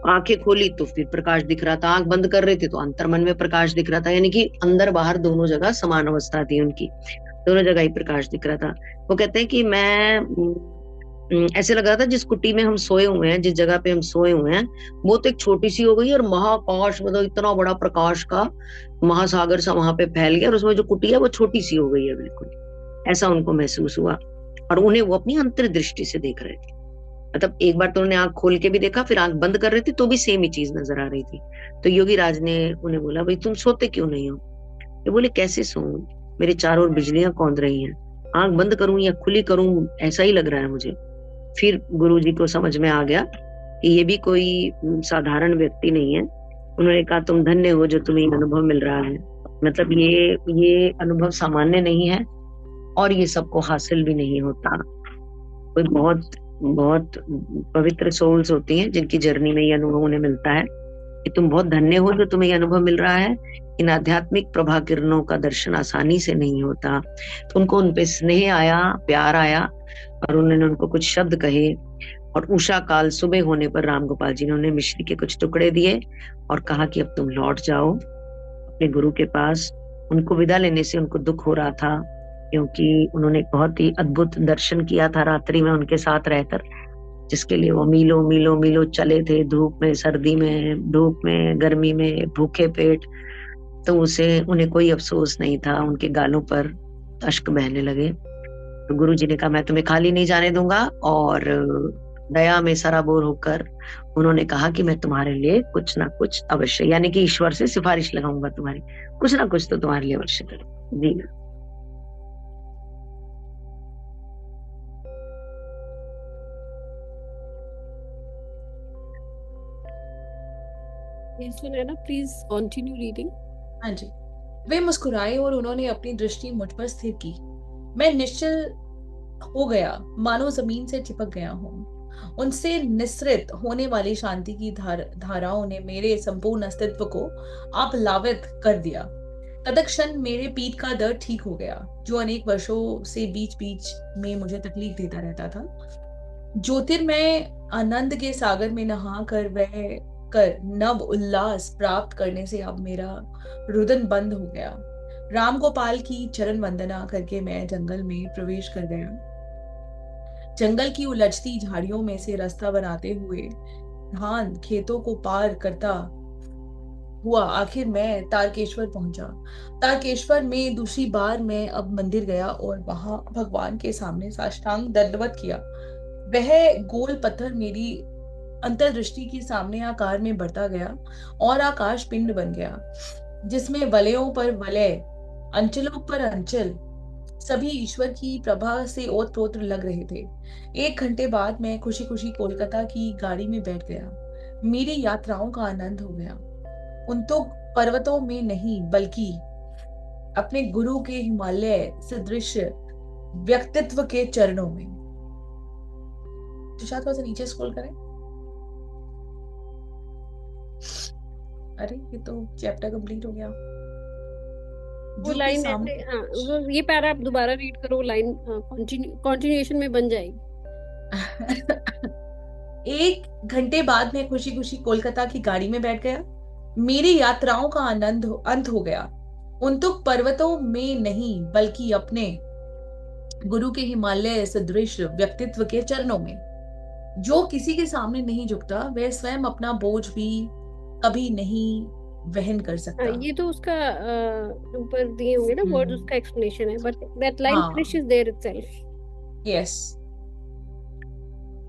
आंखें खोली तो फिर प्रकाश दिख रहा था, आंख बंद कर रहे थे तो अंतर्मन में प्रकाश दिख रहा था, यानी कि अंदर बाहर दोनों जगह समान अवस्था थी उनकी, दोनों जगह ही प्रकाश दिख रहा था। वो कहते हैं कि मैं ऐसे लग रहा था जिस कुटी में हम सोए हुए हैं, जिस जगह पे हम सोए हुए हैं, वो तो एक छोटी सी हो गई और महाकाश, मतलब इतना बड़ा प्रकाश का महासागर सा वहां पे फैल गया, और उसमें जो कुटी है वो छोटी सी हो गई है बिल्कुल, ऐसा उनको महसूस हुआ। और उन्हें वो अपनी अंतर्दृष्टि से देख रहे थे। मतलब एक बार तो उन्होंने आंख खोल के भी देखा, फिर आंख बंद कर रहे थे तो भी सेम ही चीज नजर आ रही थी। तो योगी राज ने उन्हें बोला, भाई तुम सोते क्यों नहीं हो? ये बोले, कैसे सोऊं, मेरे चारों ओर बिजलियां कौंध रही हैं, आंख बंद करूं या खुली करूं ऐसा ही लग रहा है मुझे। फिर गुरुजी को समझ में आ गया कि ये भी कोई साधारण व्यक्ति नहीं है। उन्होंने कहा, तुम धन्य हो जो तुम्हें ये अनुभव मिल रहा है। मतलब ये अनुभव सामान्य नहीं है और ये सबको हासिल भी नहीं होता। कोई बहुत बहुत पवित्र सोल्स होती हैं जिनकी जर्नी में ये अनुभव उन्हें मिलता है कि तुम बहुत धन्य हो जो तुम्हें ये अनुभव मिल रहा है। इन आध्यात्मिक प्रभा किरणों का दर्शन आसानी से नहीं होता। तो उनको उन पे स्नेह आया, प्यार आया और उन्होंने उनको कुछ शब्द कहे। और उषा काल सुबह होने पर राम गोपाल जी ने उन्हें मिश्री के कुछ टुकड़े दिए और कहा कि अब तुम लौट जाओ अपने गुरु के पास। उनको विदा लेने से उनको दुख हो रहा था, क्योंकि उन्होंने बहुत ही अद्भुत दर्शन किया था रात्रि में उनके साथ रहकर, जिसके लिए वो मीलों मीलों मीलों चले थे, धूप में, सर्दी में, धूप में, गर्मी में, भूखे पेट। तो उन्हें कोई अफसोस नहीं था, उनके गालों पर अश्क बहने लगे। तो गुरु जी ने कहा, मैं तुम्हें खाली नहीं जाने दूंगा। और दया में सराबोर होकर उन्होंने कहा कि मैं तुम्हारे लिए कुछ ना कुछ अवश्य, यानी कि ईश्वर से सिफारिश लगाऊंगा तुम्हारी, कुछ ना कुछ तो तुम्हारे लिए अवश्य करूं। जी सुनैना, प्लीज कंटिन्यू रीडिंग। हाँ जी। वे मुस्कुराए और उन्होंने अपनी दृष्टि मुझ पर स्थिर की। मैं निश्चल हो गया, मानो जमीन से चिपक गया हूँ। उनसे निस्सृत होने वाली शांति की धाराओं ने मेरे संपूर्ण अस्तित्व को आप्लावित कर दिया। तत्क्षण मेरे पीठ का दर्द ठीक हो गया, जो अनेक वर्षों से बीच बीच में मुझे तकलीफ देता रहता था। ज्योतिर्मय आनंद के सागर में नहा कर नव उल्लास प्राप्त करने से अब मेरा रुदन बंद हो गया। राम गोपाल की चरण वंदना करके मैं जंगल में प्रवेश कर गया। जंगल की उलझती झाड़ियों में से रास्ता बनाते हुए धान खेतों को पार करता हुआ आखिर मैं तारकेश्वर पहुंचा। तारकेश्वर में दूसरी बार मैं अब मंदिर गया और वहां भगवान के सामने साष्टांग दंडवत किया। वह गोल पत्थर मेरी अंतर्दृष्टि के सामने आकार में बढ़ता गया और आकाश पिंड बन गया, जिसमें वलयों पर वलय, अंचलों पर अंचल सभी ईश्वर की प्रभा से ओतप्रोत लग रहे थे। 1 घंटे बाद मैं खुशी खुशी कोलकाता की गाड़ी में बैठ गया। मेरी यात्राओं का आनंद हो गया, उन तो पर्वतों में नहीं बल्कि अपने गुरु के हिमालय सदृश व्यक्तित्व के चरणों में। तो शायद थोड़ा सा नीचे स्क्रॉल करें। अरे ये तो चैप्टर कंप्लीट हो गया। वो लाइन ऐसे, हाँ, ये पैरा आप दोबारा रीड करो, लाइन कंटिन्यूएशन में बन जाएगी। 1 घंटे बाद मैं खुशी खुशी कोलकाता की गाड़ी में बैठ गया। मेरी यात्राओं का आनंद अंत हो गया, उन तो पर्वतों में नहीं बल्कि अपने गुरु के हिमालय सदृश व्यक्तित्व के चरणों में। जो किसी के सामने नहीं झुकता, वह स्वयं अपना बोझ भी कभी नहीं वहन कर सकता। ये तो उसका ऊपर दिए होंगे ना वर्ड, उसका एक्सप्लेनेशन है, but that line finishes there itself. Yes,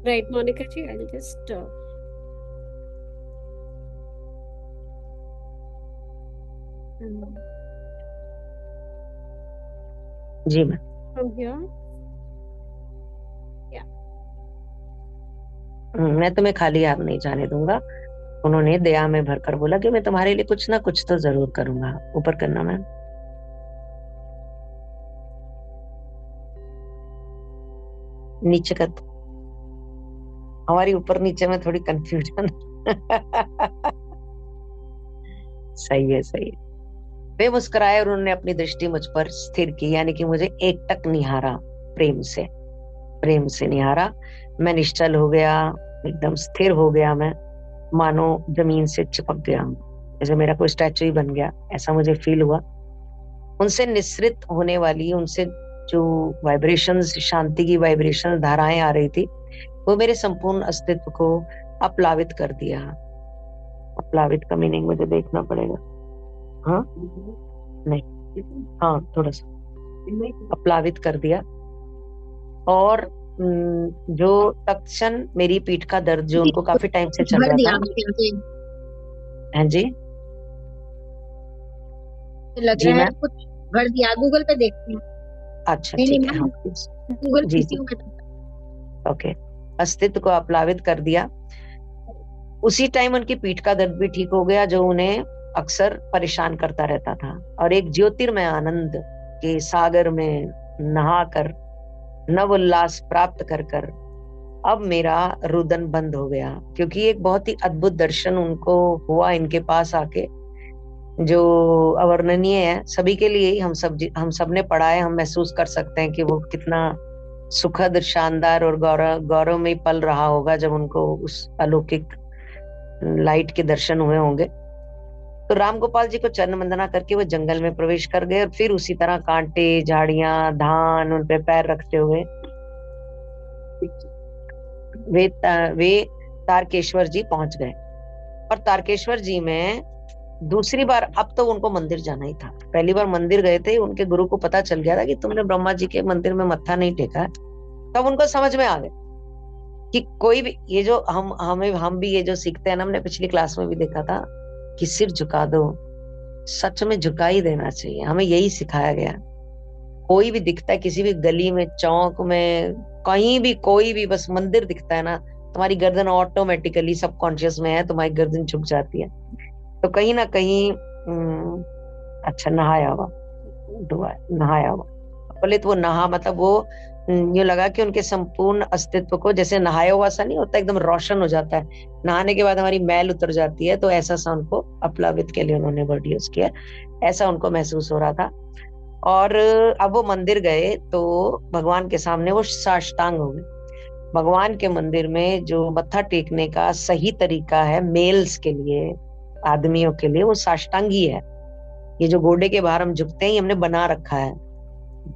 right Monika ji, I just जी मैम, फ्रॉम हियर। मैं तुम्हें खाली हाथ नहीं जाने दूंगा। उन्होंने दया में भरकर बोला कि मैं तुम्हारे लिए कुछ ना कुछ तो जरूर करूंगा। ऊपर करना मैम। नीचे कर। हमारी ऊपर नीचे में थोड़ी कंफ्यूजन। सही है, सही है। वे मुस्कुराए और उन्होंने अपनी दृष्टि मुझ पर स्थिर की, यानी कि मुझे एकटक निहारा, प्रेम से निहारा। मैं निश्चल हो गया, एकदम स्थिर हो गया। मैं मानो जमीन से चिपक गया हूँ, जैसे मेरा कोई स्टैचू ही बन गया, ऐसा मुझे फील हुआ। उनसे निस्सृत होने वाली, उनसे जो वाइब्रेशंस, शांति की वाइब्रेशन धाराएं आ रही थी, वो मेरे संपूर्ण अस्तित्व को अप्लावित कर दिया। अप्लावित का मीनिंग मुझे देखना पड़ेगा। हाँ नहीं, हाँ थोड़ा सा अप्लावित कर दिया। और जो तत्क्षण मेरी पीठ का दर्द जो उनको काफी टाइम से चल भर रहा दिया था। आपके यहाँ पे, हाँ जी लग जी रहा है मैम। कुछ भर दिया, गूगल पे देखते हैं। अच्छा नहीं नहीं ठीक है, हाँ ma'am, please। Google ji PC ji में। ओके। अस्तित्व को अप्लावित कर दिया। उसी टाइम उनकी पीठ का दर्द भी ठीक हो गया जो उन्हें अक्सर परेशान करता रहता था। और एक ज्योतिर्मय आनंद के सागर में नहाकर नव उल्लास प्राप्त कर कर अब मेरा रुदन बंद हो गया, क्योंकि एक बहुत ही अद्भुत दर्शन उनको हुआ इनके पास आके, जो अवर्णनीय है सभी के लिए ही। हम सब ने पढ़ा है, हम महसूस कर सकते हैं कि वो कितना सुखद, शानदार और गौरव में पल रहा होगा जब उनको उस अलौकिक लाइट के दर्शन हुए होंगे। तो राम गोपाल जी को चरण वंदना करके वो जंगल में प्रवेश कर गए और फिर उसी तरह कांटे, झाड़ियां, धान उन पे पैर रखते हुए वे तारकेश्वर जी पहुंच गए। और तारकेश्वर जी में दूसरी बार, अब तो उनको मंदिर जाना ही था। पहली बार मंदिर गए थे, उनके गुरु को पता चल गया था कि तुमने ब्रह्मा जी के मंदिर में मत्था नहीं टेका है। तब उनको समझ में आ गया कि कोई भी, ये जो हम भी ये जो सीखते हैं ना, हमने पिछली क्लास में भी देखा था कि सिर झुका दो, सच में झुका ही देना चाहिए। हमें यही सिखाया गया। कोई भी दिखता है किसी भी गली में, चौक में, कहीं भी, कोई भी बस मंदिर दिखता है ना, तुम्हारी गर्दन ऑटोमेटिकली सबकॉन्शियस में है, तुम्हारी गर्दन झुक जाती है। तो कहीं ना कहीं अच्छा नहाया हुआ, नहाया हुआ, बोले तो वो नहा मतलब वो यूं लगा कि उनके संपूर्ण अस्तित्व को, जैसे नहाया हुआ सा नहीं होता, एकदम रोशन हो जाता है। नहाने के बाद हमारी मैल उतर जाती है, तो ऐसा सा उनको अप्लावित के लिए उन्होंने वर्ड यूज किया, ऐसा उनको महसूस हो रहा था। और अब वो मंदिर गए तो भगवान के सामने वो साष्टांग हो गए। भगवान के मंदिर में जो मत्था टेकने का सही तरीका है मेल्स के लिए, आदमियों के लिए, वो साष्टांगी है। ये जो गोडे के बाहर हम झुकते हैं, ये हमने बना रखा है।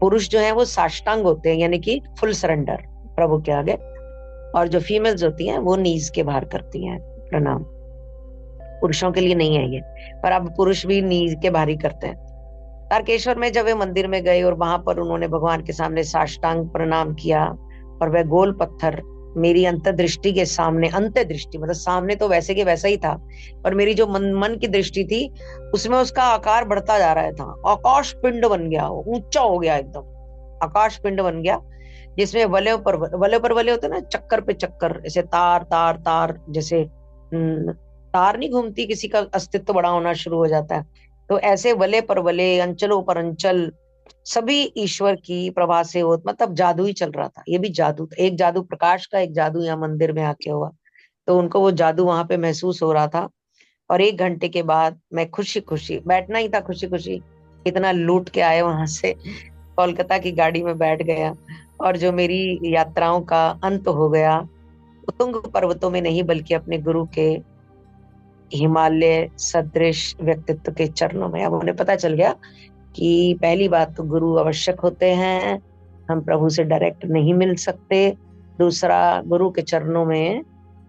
पुरुष जो है वो साष्टांग होते हैं, यानी कि फुल सरेंडर प्रभु के आगे। और जो फीमेल्स होती हैं वो नीज के बाहर करती हैं प्रणाम। पुरुषों के लिए नहीं है ये, पर अब पुरुष भी नीज के बाहर ही करते हैं। तारकेश्वर में जब वे मंदिर में गए और वहां पर उन्होंने भगवान के सामने साष्टांग प्रणाम किया, और वह गोल पत्थर मेरी अंतर्दृष्टि के सामने, अंतर्दृष्टि मतलब सामने तो वैसे के वैसा ही था, पर मेरी जो मन की दृष्टि थी उसमें उसका आकार बढ़ता जा रहा था। आकाश पिंड बन गया, ऊंचा हो गया एकदम, आकाश पिंड बन गया, जिसमें वलय होते ना, चक्कर पे चक्कर, जैसे तार तार तार, जैसे तार नहीं घूमती, किसी का अस्तित्व बड़ा होना शुरू हो जाता है, तो ऐसे वलय पर वलय, अंचलों पर अंचल, सभी ईश्वर की प्रभा से हो, मतलब जादू ही चल रहा था। ये भी जादू था, एक जादू प्रकाश का, एक जादू यहाँ मंदिर में आके हुआ, तो उनको वो जादू वहां पे महसूस हो रहा था। और 1 घंटे के बाद मैं खुशी खुशी बैठना ही था, खुशी खुशी इतना लूट के आए वहां से, कोलकाता की गाड़ी में बैठ गया। और जो मेरी यात्राओं का अंत हो गया, तुंग पर्वतों में नहीं बल्कि अपने गुरु के हिमालय सदृश व्यक्तित्व के चरणों में। अब उन्हें पता चल गया कि पहली बात तो गुरु आवश्यक होते हैं, हम प्रभु से डायरेक्ट नहीं मिल सकते। दूसरा, गुरु के चरणों में,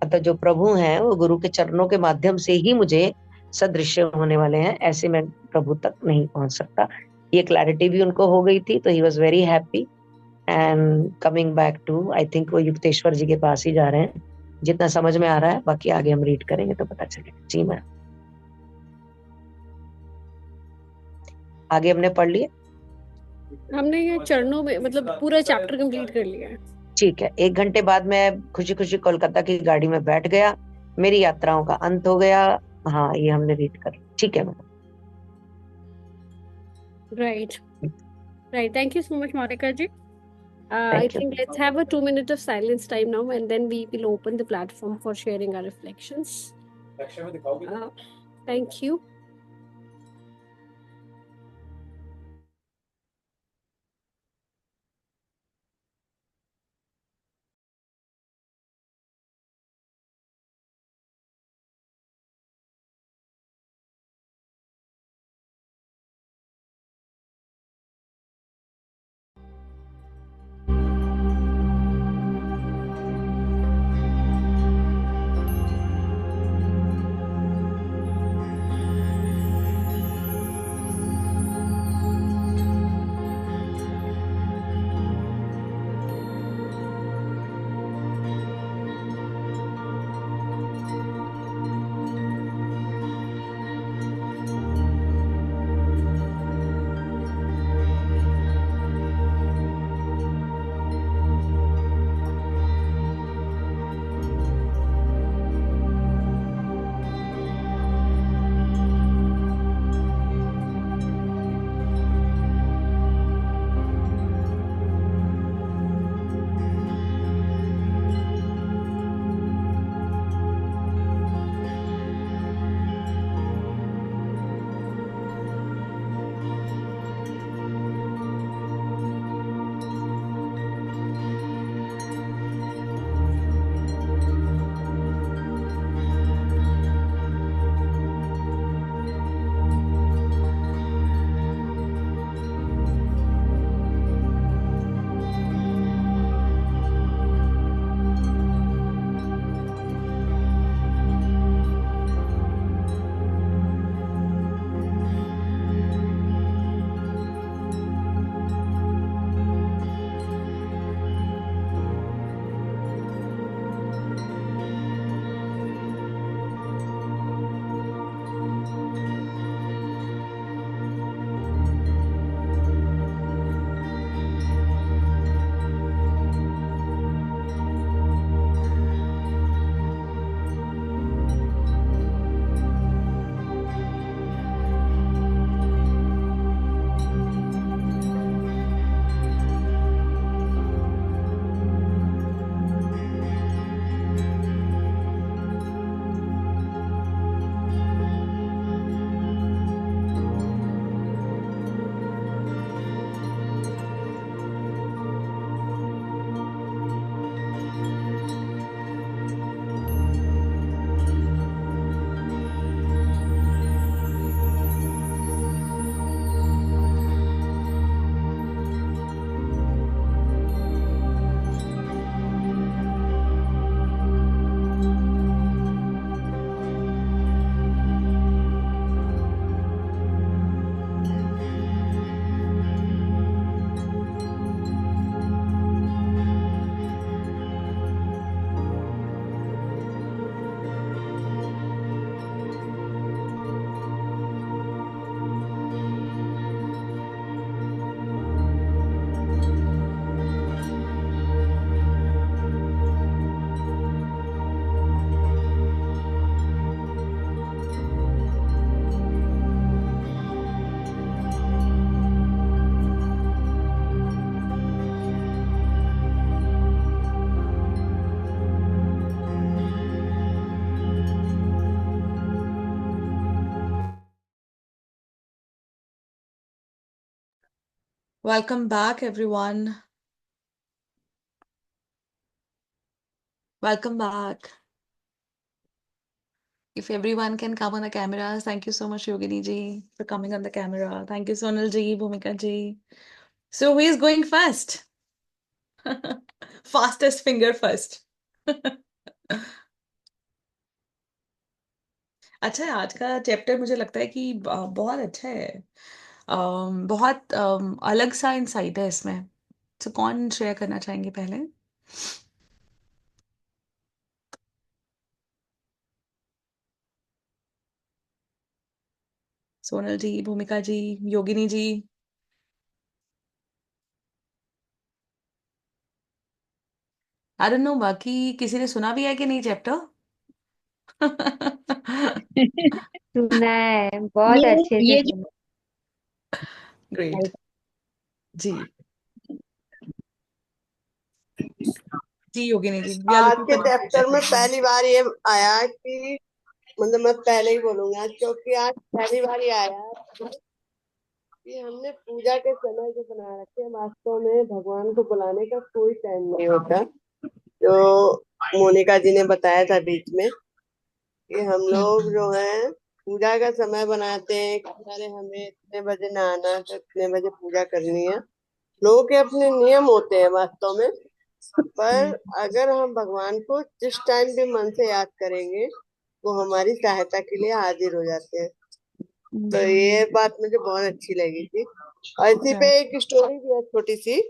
अतः जो प्रभु हैं वो गुरु के चरणों के माध्यम से ही मुझे सदृश्य होने वाले हैं, ऐसे मैं प्रभु तक नहीं पहुंच सकता। ये क्लैरिटी भी उनको हो गई थी, तो he was very happy and coming back to, I think वो युक्तेश्वर जी के पास ही जा रहे हैं, जितना समझ में आ रहा है। बाकी आगे हम रीड करेंगे तो पता चलेगा। जी मैम, आगे हमने पढ़ लिया, हमने ये चरणों में मतलब पूरा चैप्टर कंप्लीट कर लिया है। ठीक है। 1 घंटे बाद मैं खुशी खुशी कोलकाता की गाड़ी में बैठ गया, मेरी यात्राओं का अंत हो गया। हाँ, ये हमने रीड कर, ठीक है madam. Right. Thank you so much, Monica ji. I think let's have a 2 minutes of silence time now, and then we will open the platform for sharing our reflections. Thank you. Welcome back, everyone. Welcome back. If everyone can come on the cameras, thank you so much, Yogini ji, for coming on the camera. Thank you, Sonal ji, Bhumika ji. So, who is going first? Fastest finger first. अच्छा है, आज का chapter मुझे लगता है कि बहुत अच्छा है। बहुत अलग सा इंसाइट है इसमें। तो कौन शेयर करना चाहेंगे पहले? सोनल जी, भूमिका जी, योगिनी जी। आई डोंट नो बाकी किसी ने सुना भी है कि नहीं चैप्टर? सुना है, बहुत ये अच्छे से ये जो सुना ग्रेट जी। जी योगिनी जी, वी आर आज लुकिंग के फॉर चैप्टर में द पहली बार ये आया कि मतलब मैं पहले ही बोलूंगा क्योंकि आज पहली बार ये आया कि हमने पूजा के समय जो बना रखे हैं, वास्तव में भगवान को बुलाने का कोई टाइम नहीं होता। जो मोनिका जी ने बताया था बीच में कि हम लोग जो है पूजा का समय बनाते हैं कि अरे हमें इतने बजे नहाना है तो इतने बजे पूजा करनी है। लोगों के अपने नियम होते हैं वास्तव में, पर अगर हम भगवान को जिस टाइम भी मन से याद करेंगे वो हमारी सहायता के लिए हाजिर हो जाते हैं। तो ये बात मुझे बहुत अच्छी लगी थी। और इसी पे एक स्टोरी भी है छोटी सी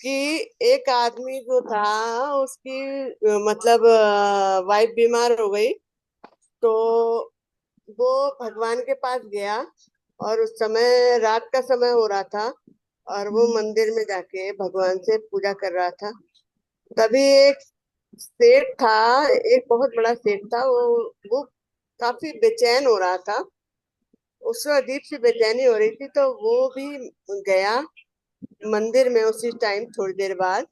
कि एक आदमी जो था उसकी मतलब वाइफ बीमार हो गई, तो वो भगवान के पास गया और उस समय रात का समय हो रहा था और वो मंदिर में जाके भगवान से पूजा कर रहा था। तभी एक सेठ था, एक बहुत बड़ा सेठ था, वो काफी बेचैन हो रहा था। उसको अजीब सी बेचैनी हो रही थी, तो वो भी गया मंदिर में उसी टाइम थोड़ी देर बाद।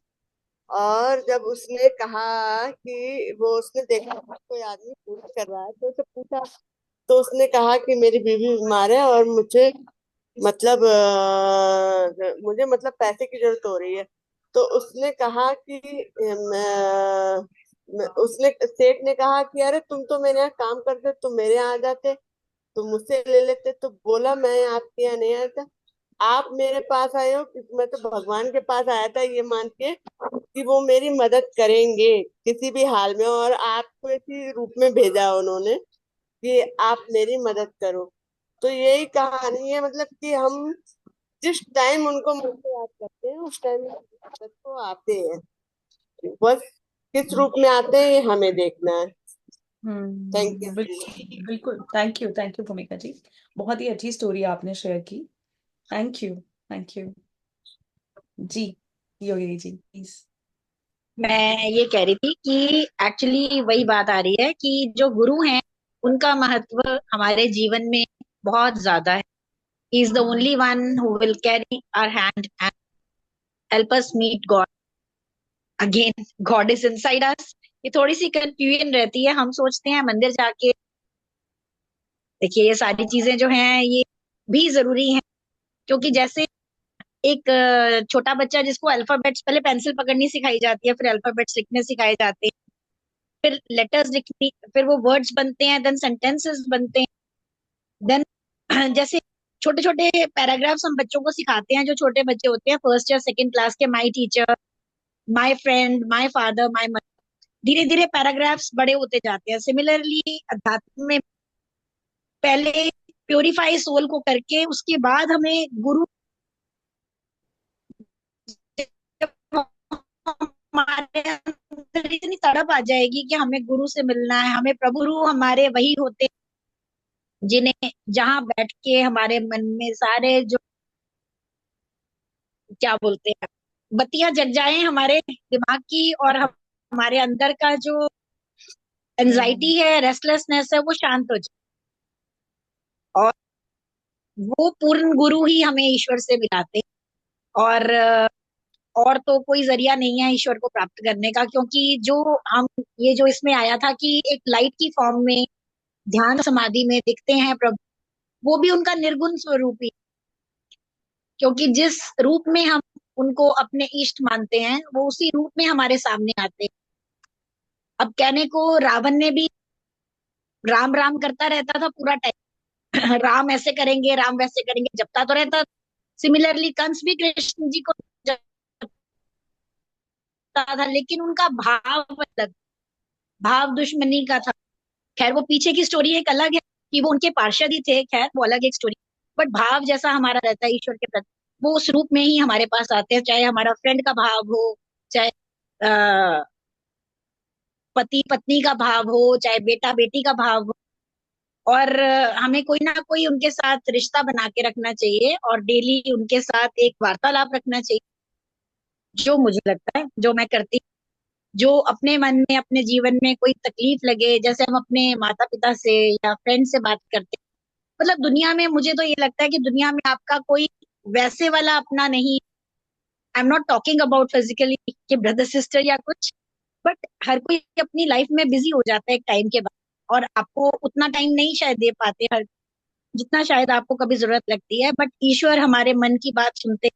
और जब उसने कहा कि वो उसने देखा कोई आदमी पूजा कर रहा है तो उसे पूछा, तो उसने कहा कि मेरी बीवी बीमार है और मुझे मतलब पैसे की जरूरत हो रही है। तो उसने कहा कि उसने सेठ ने कहा कि अरे तुम तो मेरे यहाँ काम करते, तुम मेरे यहाँ आ जाते, तुम मुझसे ले लेते। तो बोला मैं आपके यहाँ नहीं आया था, आप मेरे पास आए हो क्योंकि मैं तो भगवान के पास आया था ये मान के कि वो मेरी मदद करेंगे किसी भी हाल में, और आपको इसी रूप में भेजा उन्होंने कि आप मेरी मदद करो। तो यही कहानी है, मतलब कि हम जिस टाइम उनको मन से याद करते हैं उस टाइम मदद को आते हैं, बस किस रूप में आते हैं ये हमें देखना है। Thank you. बिल्कुल बिल्कुल, थैंक यू भूमिका जी। बहुत ही अच्छी स्टोरी आपने शेयर की। थैंक यू, थैंक यू जी। योगिनी जी प्लीज। मैं ये कह रही थी कि एक्चुअली वही बात आ रही है कि जो गुरु हैं उनका महत्व हमारे जीवन में बहुत ज्यादा है। He is the only one who will carry our hand and help us meet God again. God is inside us. ये थोड़ी सी कंफ्यूजन रहती है, हम सोचते हैं मंदिर जाके, देखिए ये सारी चीजें जो हैं ये भी जरूरी हैं, क्योंकि जैसे एक छोटा बच्चा जिसको अल्फाबेट्स पहले पेंसिल पकड़नी सिखाई जाती है, फिर अल्फाबेट्स लिखने सिखाए जाते हैं, फिर लेटर्स लिखनी, फिर वो वर्ड्स बनते हैं, देन सेंटेंसेस बनते हैं, देन जैसे छोटे छोटे पैराग्राफ्स हम बच्चों को सिखाते हैं, जो छोटे बच्चे होते हैं फर्स्ट या सेकंड क्लास के, my teacher, my friend, my father, my mother, धीरे धीरे पैराग्राफ्स बड़े होते जाते हैं। सिमिलरली अध्यात्म में पहले प्योरीफाई सोल को करके उसके बाद हमें गुरु, हमारे अंदर इतनी तड़प आ जाएगी कि हमें गुरु से मिलना है, हमें प्रभु, गुरु हमारे वही होते जिन्हें जहां बैठ के हमारे मन में सारे जो क्या बोलते हैं बत्तियां जग जाए हमारे दिमाग की, और हमारे अंदर का जो एंजाइटी है, रेस्टलेसनेस है, वो शांत हो जाए। और वो पूर्ण गुरु ही हमें ईश्वर से मिलाते हैं। और तो कोई जरिया नहीं है ईश्वर को प्राप्त करने का, क्योंकि जो हम, ये जो इसमें आया था कि एक लाइट की फॉर्म में ध्यान समाधि में दिखते हैं प्रभु, वो भी उनका निर्गुण स्वरूप ही। क्योंकि जिस रूप में हम उनको अपने इष्ट मानते हैं वो उसी रूप में हमारे सामने आते हैं। अब कहने को रावण ने भी राम राम करता रहता था पूरा टाइम, राम ऐसे करेंगे राम वैसे करेंगे जपता तो रहता। सिमिलरली कंस भी कृष्ण जी को जपता था, लेकिन उनका भाव अलग, भाव दुश्मनी का था। खैर वो पीछे की स्टोरी एक अलग है कि वो उनके पार्षद ही थे, खैर वो अलग एक स्टोरी। बट भाव जैसा हमारा रहता है ईश्वर के प्रति, वो उस रूप में ही हमारे पास आते हैं, चाहे हमारा फ्रेंड का भाव हो, चाहे पति पत्नी का भाव हो, चाहे बेटा बेटी का भाव हो। और हमें कोई ना कोई उनके साथ रिश्ता बना के रखना चाहिए और डेली उनके साथ एक वार्तालाप रखना चाहिए। जो मुझे लगता है, जो मैं करती, जो अपने मन में अपने जीवन में कोई तकलीफ लगे, जैसे हम अपने माता पिता से या फ्रेंड से बात करते हैं, मतलब दुनिया में मुझे तो ये लगता है कि दुनिया में आपका कोई वैसे वाला अपना नहीं। I am not talking about physically कि ब्रदर सिस्टर या कुछ, बट हर कोई अपनी लाइफ में बिजी हो जाता है एक टाइम के बाद, और आपको उतना टाइम नहीं शायद दे पाते हर, जितना शायद आपको कभी जरूरत लगती है। बट ईश्वर हमारे मन की बात सुनते हैं,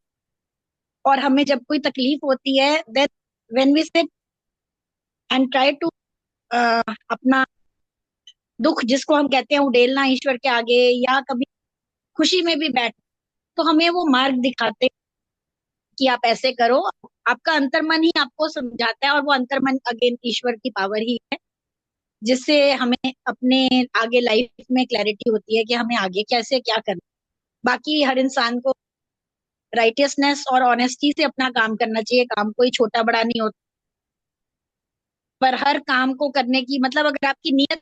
और हमें जब कोई तकलीफ होती है, then when we sit and try to अपना दुख जिसको हम कहते हैं उड़ेलना ईश्वर के आगे, या कभी खुशी में भी बैठ, तो हमें वो मार्ग दिखाते हैं कि आप ऐसे करो। आपका अंतर्मन ही आपको समझाता है, और वो अंतर्मन अगेन ईश्वर की पावर ही है, जिससे हमें अपने आगे लाइफ में क्लैरिटी होती है कि हमें आगे कैसे क्या करना। बाकी हर इंसान को राइटियसनेस और ऑनेस्टी से अपना काम करना चाहिए, काम कोई छोटा बड़ा नहीं होता, पर हर काम को करने की मतलब अगर आपकी नीयत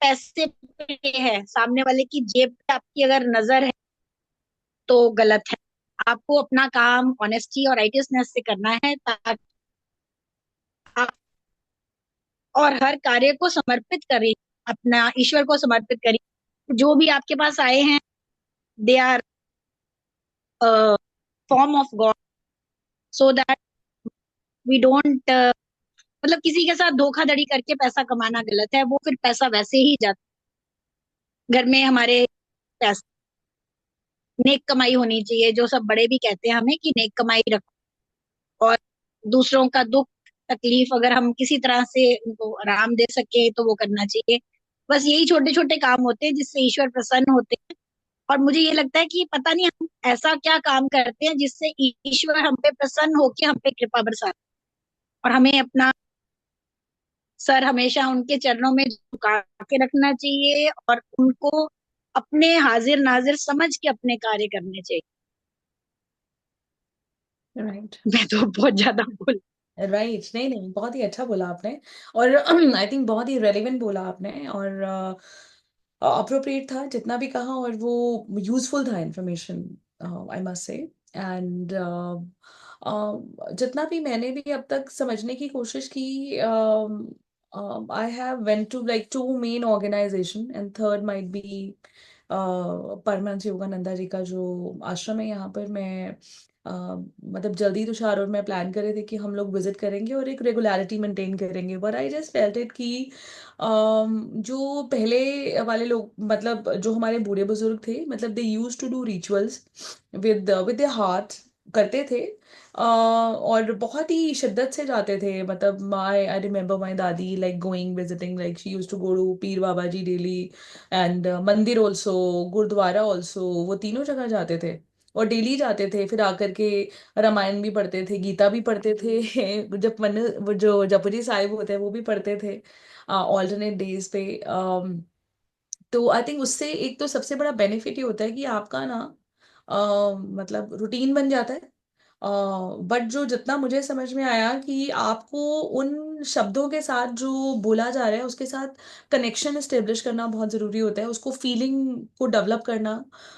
पैसे पे है, सामने वाले की जेब पे आपकी अगर नजर है, तो गलत है। आपको अपना काम ऑनेस्टी और राइटियसनेस से करना है, ताकि आप और हर कार्य को समर्पित करें, अपना ईश्वर को समर्पित करें। जो भी आपके पास आए हैं, they are form of god, so that we don't मतलब किसी के साथ धोखाधड़ी करके पैसा कमाना गलत है, वो फिर पैसा वैसे ही जाता। घर में हमारे पैसा, नेक कमाई होनी चाहिए, जो सब बड़े भी कहते हैं हमें कि नेक कमाई रखो, और दूसरों का दुख तकलीफ अगर हम किसी तरह से उनको आराम दे सके तो वो करना चाहिए। बस यही छोटे छोटे काम होते हैं जिससे ईश्वर प्रसन्न होते हैं। और मुझे ये लगता है कि पता नहीं हम ऐसा क्या काम करते हैं जिससे ईश्वर हम पे प्रसन्न होकर हम पे कृपा बरसाता है। और हमें अपना सर हमेशा उनके चरणों में झुका के रखना चाहिए, और उनको अपने हाजिर नाजिर समझ के अपने कार्य करने चाहिए। राइट मैं तो बहुत ज्यादा बोल, राइट नहीं नहीं, बहुत ही अच्छा बोला आपने, और आई थिंक बहुत ही रेलिवेंट बोला आपने, और अप्रोप्रिएट था जितना भी कहा, और वो यूजफुल था information, I must say. And जितना भी मैंने भी अब तक समझने की कोशिश की, I have went to like two main organisation, and third might be Paramananda Yogananda ji का जो आश्रम है यहाँ पर। मैं मतलब जल्दी तुषार और मैं प्लान कर रहे थे कि हम लोग विजिट करेंगे और एक रेगुलरिटी मेंटेन करेंगे, but I just felt it कि जो पहले वाले लोग, मतलब जो हमारे बूढ़े बुजुर्ग थे, मतलब they use to do rituals with their heart, करते थे, और बहुत ही शिद्दत से जाते थे। मतलब माई आई remember my dadi like going visiting, like she use to go to Pir Baba ji daily, and mandir also, gurdwara also, वो तीनों जगह जाते थे और डेली जाते थे। फिर आकर के रामायण भी पढ़ते थे, गीता भी पढ़ते थे जब मन वो जो जपुजी साहिब होते हैं वो भी पढ़ते थे ऑल्टरनेट डेज पे। तो आई थिंक उससे एक तो सबसे बड़ा बेनिफिट ये होता है कि आपका ना मतलब रूटीन बन जाता है। बट जो जितना मुझे समझ में आया कि आपको उन शब्दों के साथ जो बोला जा रहा है उसके साथ कनेक्शन एस्टेब्लिश करना बहुत ज़रूरी होता है, उसको फीलिंग को डेवलप करना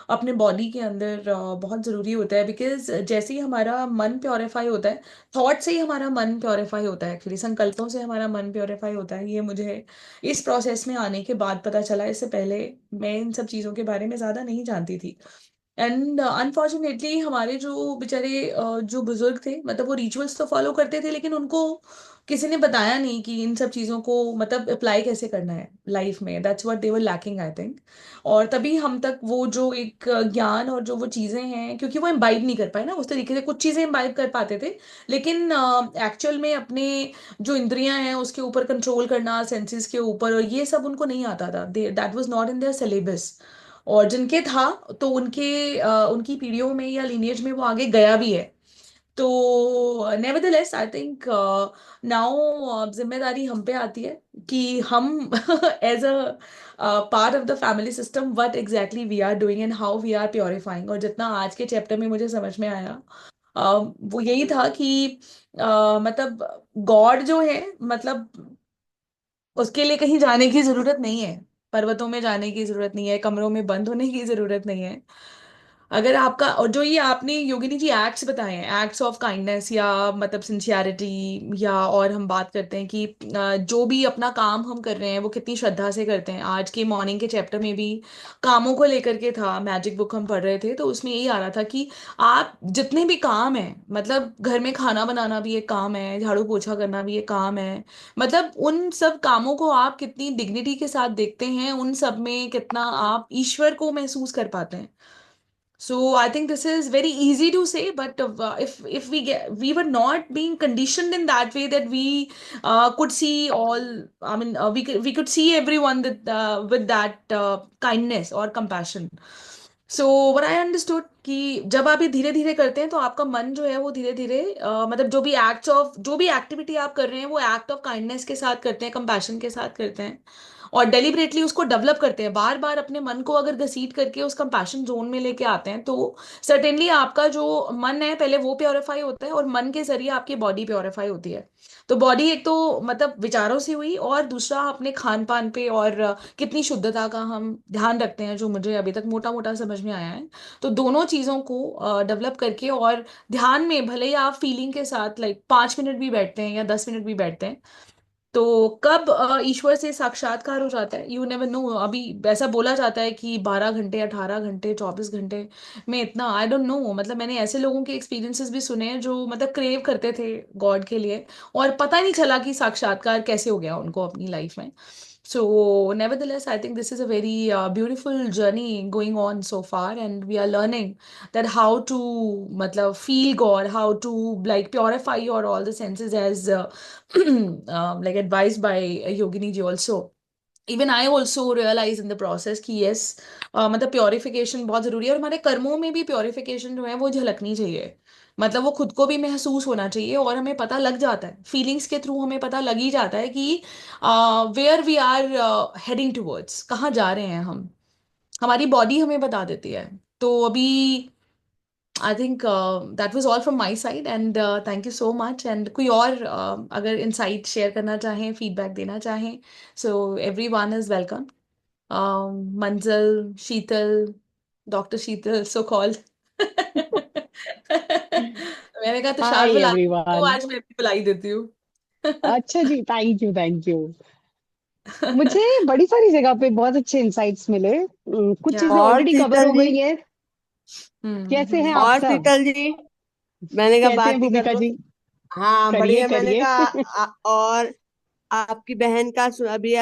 अपने बॉडी के अंदर बहुत ज़रूरी होता है। बिकॉज जैसे ही हमारा मन प्योरीफाई होता है, थॉट से ही हमारा मन प्योरीफाई होता है, एक्चुअली संकल्पों से हमारा मन प्योरीफाई होता है। ये मुझे इस प्रोसेस में आने के बाद पता चला, इससे पहले मैं इन सब चीज़ों के बारे में ज़्यादा नहीं जानती थी। एंड अनफॉर्चुनेटली हमारे जो बेचारे जो बुजुर्ग थे, मतलब वो रिचुअल्स तो फॉलो करते थे, लेकिन उनको किसी ने बताया नहीं कि इन सब चीज़ों को मतलब अप्लाई कैसे करना है लाइफ में। That's what they were lacking I think. और तभी हम तक वो जो एक ज्ञान और जो वो चीज़ें हैं, क्योंकि वो इम्बाइब नहीं कर पाए ना उस तरीके से। कुछ चीज़ें इम्बाइब कर पाते थे, लेकिन एक्चुअल में अपने जो इंद्रियां हैं उसके ऊपर कंट्रोल करना, सेंसेस के ऊपर, और ये सब उनको नहीं आता था। That was not in their syllabus. और जिनके था तो उनकी पीढ़ियों में या लीनिएज में वो आगे गया भी है। तो नेवरदलेस आई थिंक नाउ जिम्मेदारी हम पे आती है कि हम as a part of the family system what exactly we are doing and how we are purifying. और जितना आज के चैप्टर में मुझे समझ में आया वो यही था कि मतलब गॉड जो है, मतलब उसके लिए कहीं जाने की जरूरत नहीं है, पर्वतों में जाने की जरूरत नहीं है, कमरों में बंद होने की जरूरत नहीं है। अगर आपका, और जो ये आपने योगिनी जी एक्ट्स बताए हैं, एक्ट्स ऑफ काइंडनेस या मतलब सिंसियरिटी, या और हम बात करते हैं कि जो भी अपना काम हम कर रहे हैं वो कितनी श्रद्धा से करते हैं। आज के मॉर्निंग के चैप्टर में भी कामों को लेकर के था, मैजिक बुक हम पढ़ रहे थे, तो उसमें यही आ रहा था कि आप जितने भी काम है, मतलब घर में खाना बनाना भी एक काम है, झाड़ू पोछा करना भी एक काम है, मतलब उन सब कामों को आप कितनी डिग्निटी के साथ देखते हैं, उन सब में कितना आप ईश्वर को महसूस कर पाते हैं। So I think this is very easy to say, but if we were not being conditioned in that way that we could see all. I mean, we could see everyone with that kindness or compassion. So what I understood कि जब आप ये धीरे धीरे करते हैं तो आपका मन जो है वो धीरे धीरे मतलब जो भी एक्टिविटी आप कर रहे हैं वो एक्ट ऑफ काइंडनेस के साथ करते हैं, कंपैशन के साथ करते हैं, और डेलिबरेटली उसको डेवलप करते हैं। बार बार अपने मन को अगर घसीट करके उस कंपैशन जोन में लेके आते हैं तो सर्टेनली आपका जो मन है पहले वो प्योरीफाई होता है, और मन के जरिए आपकी बॉडी प्योरीफाई होती है। तो बॉडी एक तो मतलब विचारों से हुई, और दूसरा अपने खान पान पे और कितनी शुद्धता का हम ध्यान रखते हैं, जो मुझे अभी तक मोटा मोटा समझ में आया है। तो दोनों चीज़ों को डेवलप करके, और ध्यान में भले ही आप फीलिंग के साथ लाइक 5 मिनट भी बैठते हैं या 10 मिनट भी बैठते हैं, तो कब ईश्वर से साक्षात्कार हो जाता है यू नेवर नो। अभी ऐसा बोला जाता है कि 12 घंटे, 18 घंटे, 24 घंटे में इतना, आई डोंट नो। मतलब मैंने ऐसे लोगों के एक्सपीरियंसेस भी सुने हैं जो मतलब क्रेव करते थे गॉड के लिए, और पता ही नहीं चला कि साक्षात्कार कैसे हो गया उनको अपनी लाइफ में। So, nevertheless, I think this is a very beautiful journey going on so far, and we are learning that how to, matlab, feel God, how to like purify your all the senses as like advised by Yogini ji also. Even I also realise in the process कि yes मतलब purification बहुत जरूरी है, और हमारे कर्मों में भी प्योरिफिकेशन जो है वो झलकनी चाहिए। मतलब वो खुद को भी महसूस होना चाहिए, और हमें पता लग जाता है फीलिंग्स के थ्रू, हमें पता लग ही जाता है कि where we are heading towards, कहाँ जा रहे हैं हम। हमारी बॉडी हमें बता देती है। तो अभी I think that was all from my side, and thank you so much. And कोई और अगर इंसाइट शेयर करना चाहें, फीडबैक देना चाहें, so everyone is welcome. Manjal, Sheetal, doctor Sheetal so called. मैंने कहा तुषार हाय बुला तो एवरीवन। आज मैं भी बुलाई देती हूँ। अच्छा जी, थैंक यू थैंक यू। मुझे बड़ी सारी जगह पे बहुत अच्छे इंसाइट्स मिले। कुछ क्या? चीजें और ऑलरेडी कवर शीतल हो जी, गई है। कैसे हैं आप और सब? शीतल जी, मैंने कहा कैसे हैं बात ही कर भूमिका लो। जी? हाँ करिए बढ़िया। मैंने करिए। कहा और आपकी बहन का अभी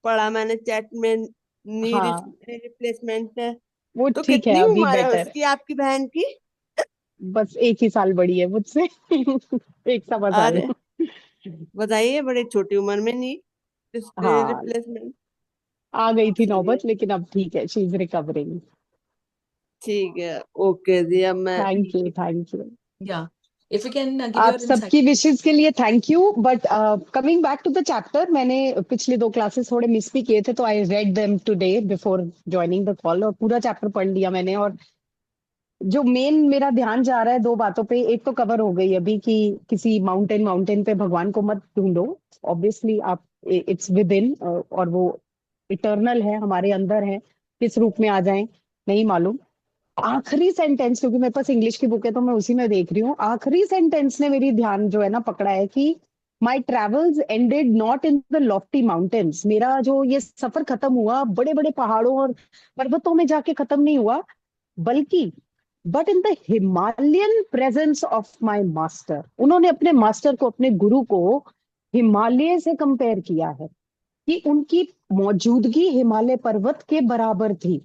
पढ़ा मैंने चैट में, नी हाँ, रिप्लेसमेंट। वो तो ठीक है, कितनी अभी उम्र है बेटर है। उसकी, आपकी बहन की? बस एक ही साल बड़ी है मुझसे। एक 1.25 साल। अरे बताइए, बड़ी छोटी उम्र में नी हाँ, रिप्लेसमेंट। आ गई थी चलिए नौबत, लेकिन अब ठीक है, शी इज रिकवरिंग। ठीक है, ओके जी। अब मैं थैंक यू थैंक यू। या इफ यू कैन गिव आप योर इनसाइट। सबकी विशेस के लिए thank you. But coming back to the chapter, मैंने पिछले 2 क्लासेस थोड़े मिस भी किए थे, तो I read them today before joining the call, और पूरा चैप्टर पढ़ लिया मैंने। और जो मेन मेरा ध्यान जा रहा है 2 बातों पे, एक तो कवर हो गई अभी कि किसी माउंटेन पे भगवान को मत ढूंढो। ऑब्वियसली आप, इट्स विद इन, और वो इटर्नल है, हमारे अंदर है। किस रूप में आ जाए नहीं मालूम। आखिरी सेंटेंस, क्योंकि मेरे पास इंग्लिश की बुक है तो मैं उसी में देख रही हूँ, आखिरी सेंटेंस ने मेरी ध्यान जो है ना पकड़ा है कि my travels ended not in the lofty mountains. मेरा जो ये सफर खत्म हुआ बड़े बड़े पहाड़ों और पर्वतों में जाके खत्म नहीं हुआ। बल्कि but in the Himalayan presence of my master, उन्होंने अपने मास्टर को, अपने गुरु को हिमालय से कंपेयर किया है कि उनकी मौजूदगी हिमालय पर्वत के बराबर थी।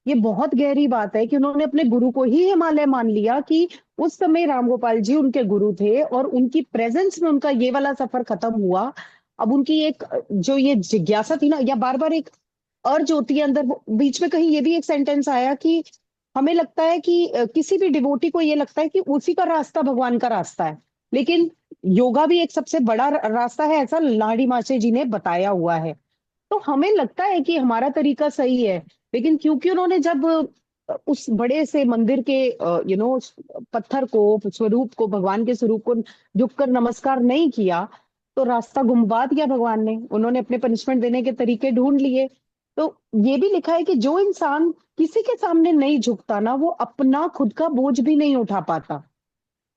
ये बहुत गहरी बात है कि उन्होंने अपने गुरु को ही हिमालय मान लिया, कि उस समय राम गोपाल जी उनके गुरु थे और उनकी प्रेजेंस में उनका ये वाला सफर खत्म हुआ। अब उनकी एक जो ये जिज्ञासा थी ना, या बार बार एक अर्ज होती है अंदर, बीच में कहीं ये भी एक सेंटेंस आया कि हमें लगता है कि किसी भी डिवोटी को ये लगता है कि उसी का रास्ता भगवान का रास्ता है, लेकिन योगा भी एक सबसे बड़ा रास्ता है, ऐसा लाडी माचे जी ने बताया हुआ है। तो हमें लगता है कि हमारा तरीका सही है, लेकिन क्योंकि उन्होंने जब उस बड़े से मंदिर के पत्थर को, स्वरूप को, भगवान के स्वरूप को झुककर नमस्कार नहीं किया, तो रास्ता गुमवा दिया भगवान ने। उन्होंने अपने पनिशमेंट देने के तरीके ढूंढ लिए। तो ये भी लिखा है कि जो इंसान किसी के सामने नहीं झुकता ना, वो अपना खुद का बोझ भी नहीं उठा पाता।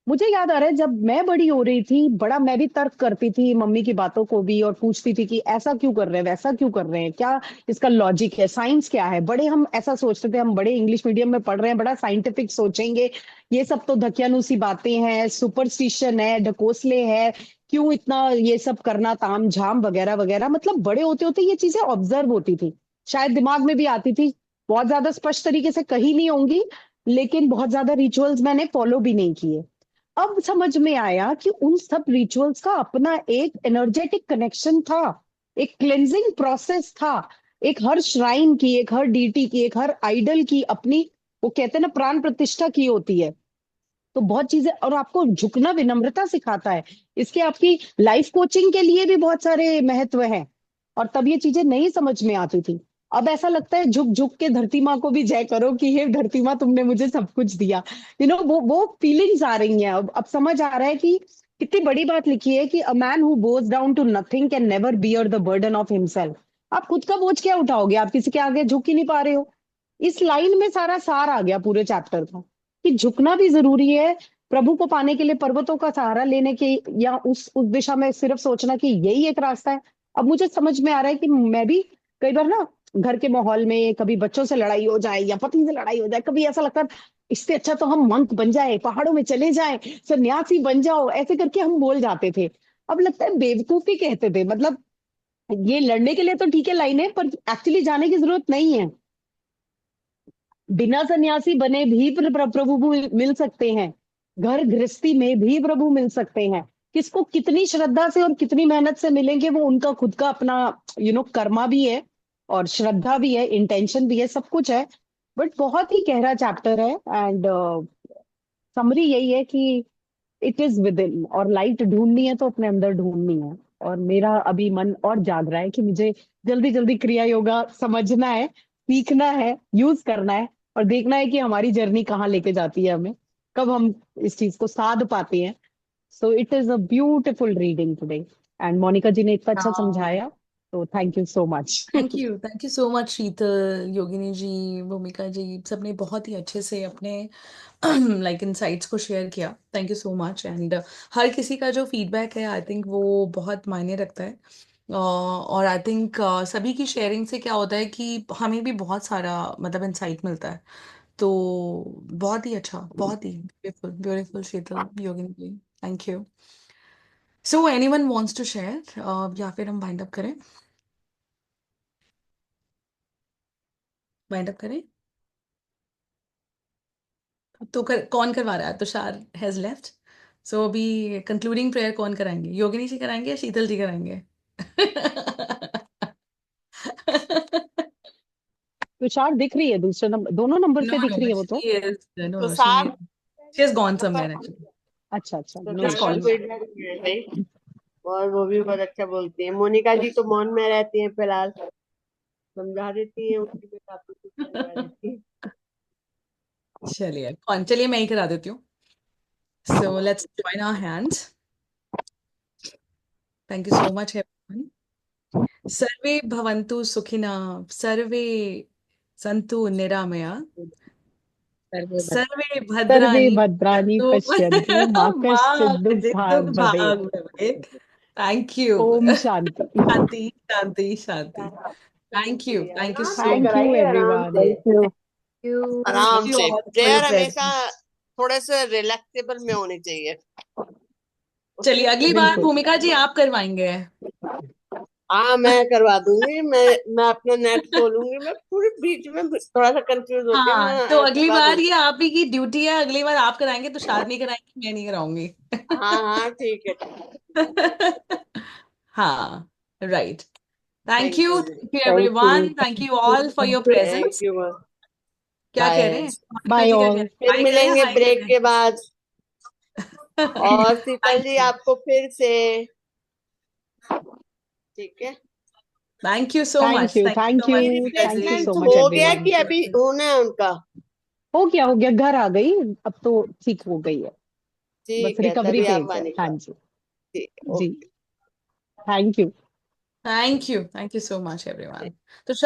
मुझे याद आ रहा है, जब मैं बड़ी हो रही थी, बड़ा मैं भी तर्क करती थी मम्मी की बातों को भी, और पूछती थी कि ऐसा क्यों कर रहे हैं, वैसा क्यों कर रहे हैं, क्या इसका लॉजिक है, साइंस क्या है। बड़े हम ऐसा सोचते थे, हम बड़े इंग्लिश मीडियम में पढ़ रहे हैं, बड़ा साइंटिफिक सोचेंगे, ये सब तो धकियानुसी बातें हैं, सुपरस्टिशन है, ढकोसले है, क्यों इतना ये सब करना, ताम झाम वगैरह वगैरह। मतलब बड़े होते होते ये चीजें ऑब्जर्व होती थी, शायद दिमाग में भी आती थी, बहुत ज्यादा स्पष्ट तरीके से कही नहीं होंगी, लेकिन बहुत ज्यादा रिचुअल्स मैंने फॉलो भी नहीं किए। अब समझ में आया कि उन सब रिचुअल्स का अपना एक एनर्जेटिक कनेक्शन था, एक क्लेंजिंग प्रोसेस था। एक हर श्राइन की, एक हर डीटी की, एक हर आइडल की अपनी, वो कहते हैं ना, प्राण प्रतिष्ठा की होती है। तो बहुत चीजें, और आपको झुकना विनम्रता सिखाता है। इसके आपकी लाइफ कोचिंग के लिए भी बहुत सारे महत्व हैं। और तब ये चीजें नहीं समझ में आती थी। अब ऐसा लगता है झुक झुक के धरती माँ को भी जय करो कि हे धरती माँ, तुमने मुझे सब कुछ दिया। वो फीलिंग्स आ रही हैं। अब समझ आ रहा है कि कितनी बड़ी बात लिखी है कि a man who bows down to nothing can never bear the burden of himself. आप खुद का बोझ क्या उठाओगे, आप किसी के आगे झुक ही नहीं पा रहे हो। इस लाइन में सारा सार आ गया पूरे चैप्टर का, कि झुकना भी जरूरी है। प्रभु को पाने के लिए पर्वतों का सहारा लेने के, या उस दिशा में सिर्फ सोचना कि यही एक रास्ता है। अब मुझे समझ में आ रहा है कि मैं भी कई बार ना, घर के माहौल में कभी बच्चों से लड़ाई हो जाए या पति से लड़ाई हो जाए, कभी ऐसा लगता है इससे अच्छा तो हम मंक बन जाए, पहाड़ों में चले जाएं, सन्यासी बन जाओ, ऐसे करके हम बोल जाते थे। अब लगता है बेवकूफी कहते थे। मतलब ये लड़ने के लिए तो ठीक है लाइन है, पर एक्चुअली जाने की जरूरत नहीं है। बिना सन्यासी बने भी प्रभु मिल सकते हैं, घर गृहस्थी में भी प्रभु मिल सकते हैं। किसको कितनी श्रद्धा से और कितनी मेहनत से मिलेंगे, वो उनका खुद का अपना कर्मा भी है, और श्रद्धा भी है, इंटेंशन भी है, सब कुछ है। बट बहुत ही गहरा चैप्टर है। एंड समरी यही है कि इट इज विद इन, और लाइट ढूंढनी है तो अपने अंदर ढूंढनी है। और मेरा अभी मन और जाग रहा है कि मुझे जल्दी जल्दी क्रिया योगा समझना है, सीखना है, यूज करना है, और देखना है कि हमारी जर्नी कहाँ लेके जाती है हमें, कब हम इस चीज को साध पाते हैं। So it is a beautiful reading today. And Monika ji ने इतना अच्छा समझाया, तो thank you so much. Thank you so much Sheetal, Yogini ji, Bhumika ji, सबने बहुत ही अच्छे से अपने लाइक इनसाइट्स को शेयर किया। Thank you so much. And हर किसी का जो फीडबैक है, आई थिंक वो बहुत मायने रखता है। और आई थिंक सभी की शेयरिंग से क्या होता है कि हमें भी बहुत सारा मतलब इंसाइट मिलता है। तो बहुत ही अच्छा, बहुत ही beautiful beautiful Sheetal, Yogini ji, thank you. So anyone wants to share, या फिर हम वाइंड अप करें? वाइंड अप करें तो कौन करवा रहा है? Tushar has left. सो अभी कंक्लूडिंग प्रेयर कौन कराएंगे? योगिनी जी कराएंगे या शीतल जी कराएंगे? तुषार दिख रही है दूसरे नंबर, दोनों नंबर नो पे दिख रही नो है वो तो। शी इज, नो तो नो साथ she has gone somewhere actually. अच्छा अच्छा, तो नो शी इज साथ कॉल्ड। इश्यूज। फीडबैक भाई, और वो भी बहुत अच्छा बोलती है। मोनिका जी तो मौन में रहती हैं फिलहाल, समझा देती हैं, उनकी भी काफी कुछ समझा देती हैं। चलिए मैं ही करा देती हूँ। So let's join our hands. Thank you so much everyone. सर्वे भवन्तु सुखिनः, सर्वे सन्तु निरामया, सर्वे सर्वे सर्वे भद्राणि भद्राणि पश्यन्तु पश्यन्तु मा मा कश्चित् कश्चित् दुःखात् दुःखभाग् भवेत्। भवेत्। Thank you. ओम शांति। शांति शांति शांति। थैंक यू आराम से सो थैंक मच। यू कराइए, आराम एवरीवन। से। Thank you. you. आराम you से। all for प्रेयर your हमेशा presence. थोड़े से रिलैक्सेबल में होनी चाहिए। चलिए अगली बार बिल्कुल। भूमिका जी आप करवाएंगे। हाँ मैं करवा दूंगी। मैं अपना नेट खोलूंगी। मैं पूरे बीच में थोड़ा सा कंफ्यूज होती हूँ। हाँ तो मैं अगली करवा बार दूंगी। ये आप ही की ड्यूटी है, अगली बार आप कराएंगे तो शाद नहीं कराएंगे, मैं नहीं कराऊंगी। हाँ हाँ ठीक है। हाँ right. Thank thank you, you. Thank you thank everyone, you. Thank you all for your thank presence. You. क्या कह रहे बाय। हैं मोनिका बाय जी, का ऑल। क्या फिर बाय करें या मिलेंगे हाय ब्रेक करें? के बाद। और शीतल थैंक जी यू, आपको फिर से ठीक है। Thank you so thank much, you, thank you thank so much. You, thank you replacement so much हो गया एवरीवन। कि अभी होना है उनका? हो गया, घर आ गई, अब तो ठीक हो गई है, बस ठीक है रिकवरी तभी आप फेज है। मानी हाँ बात। जी। ठीक है जी okay. Thank you. Thank you so much everyone. तो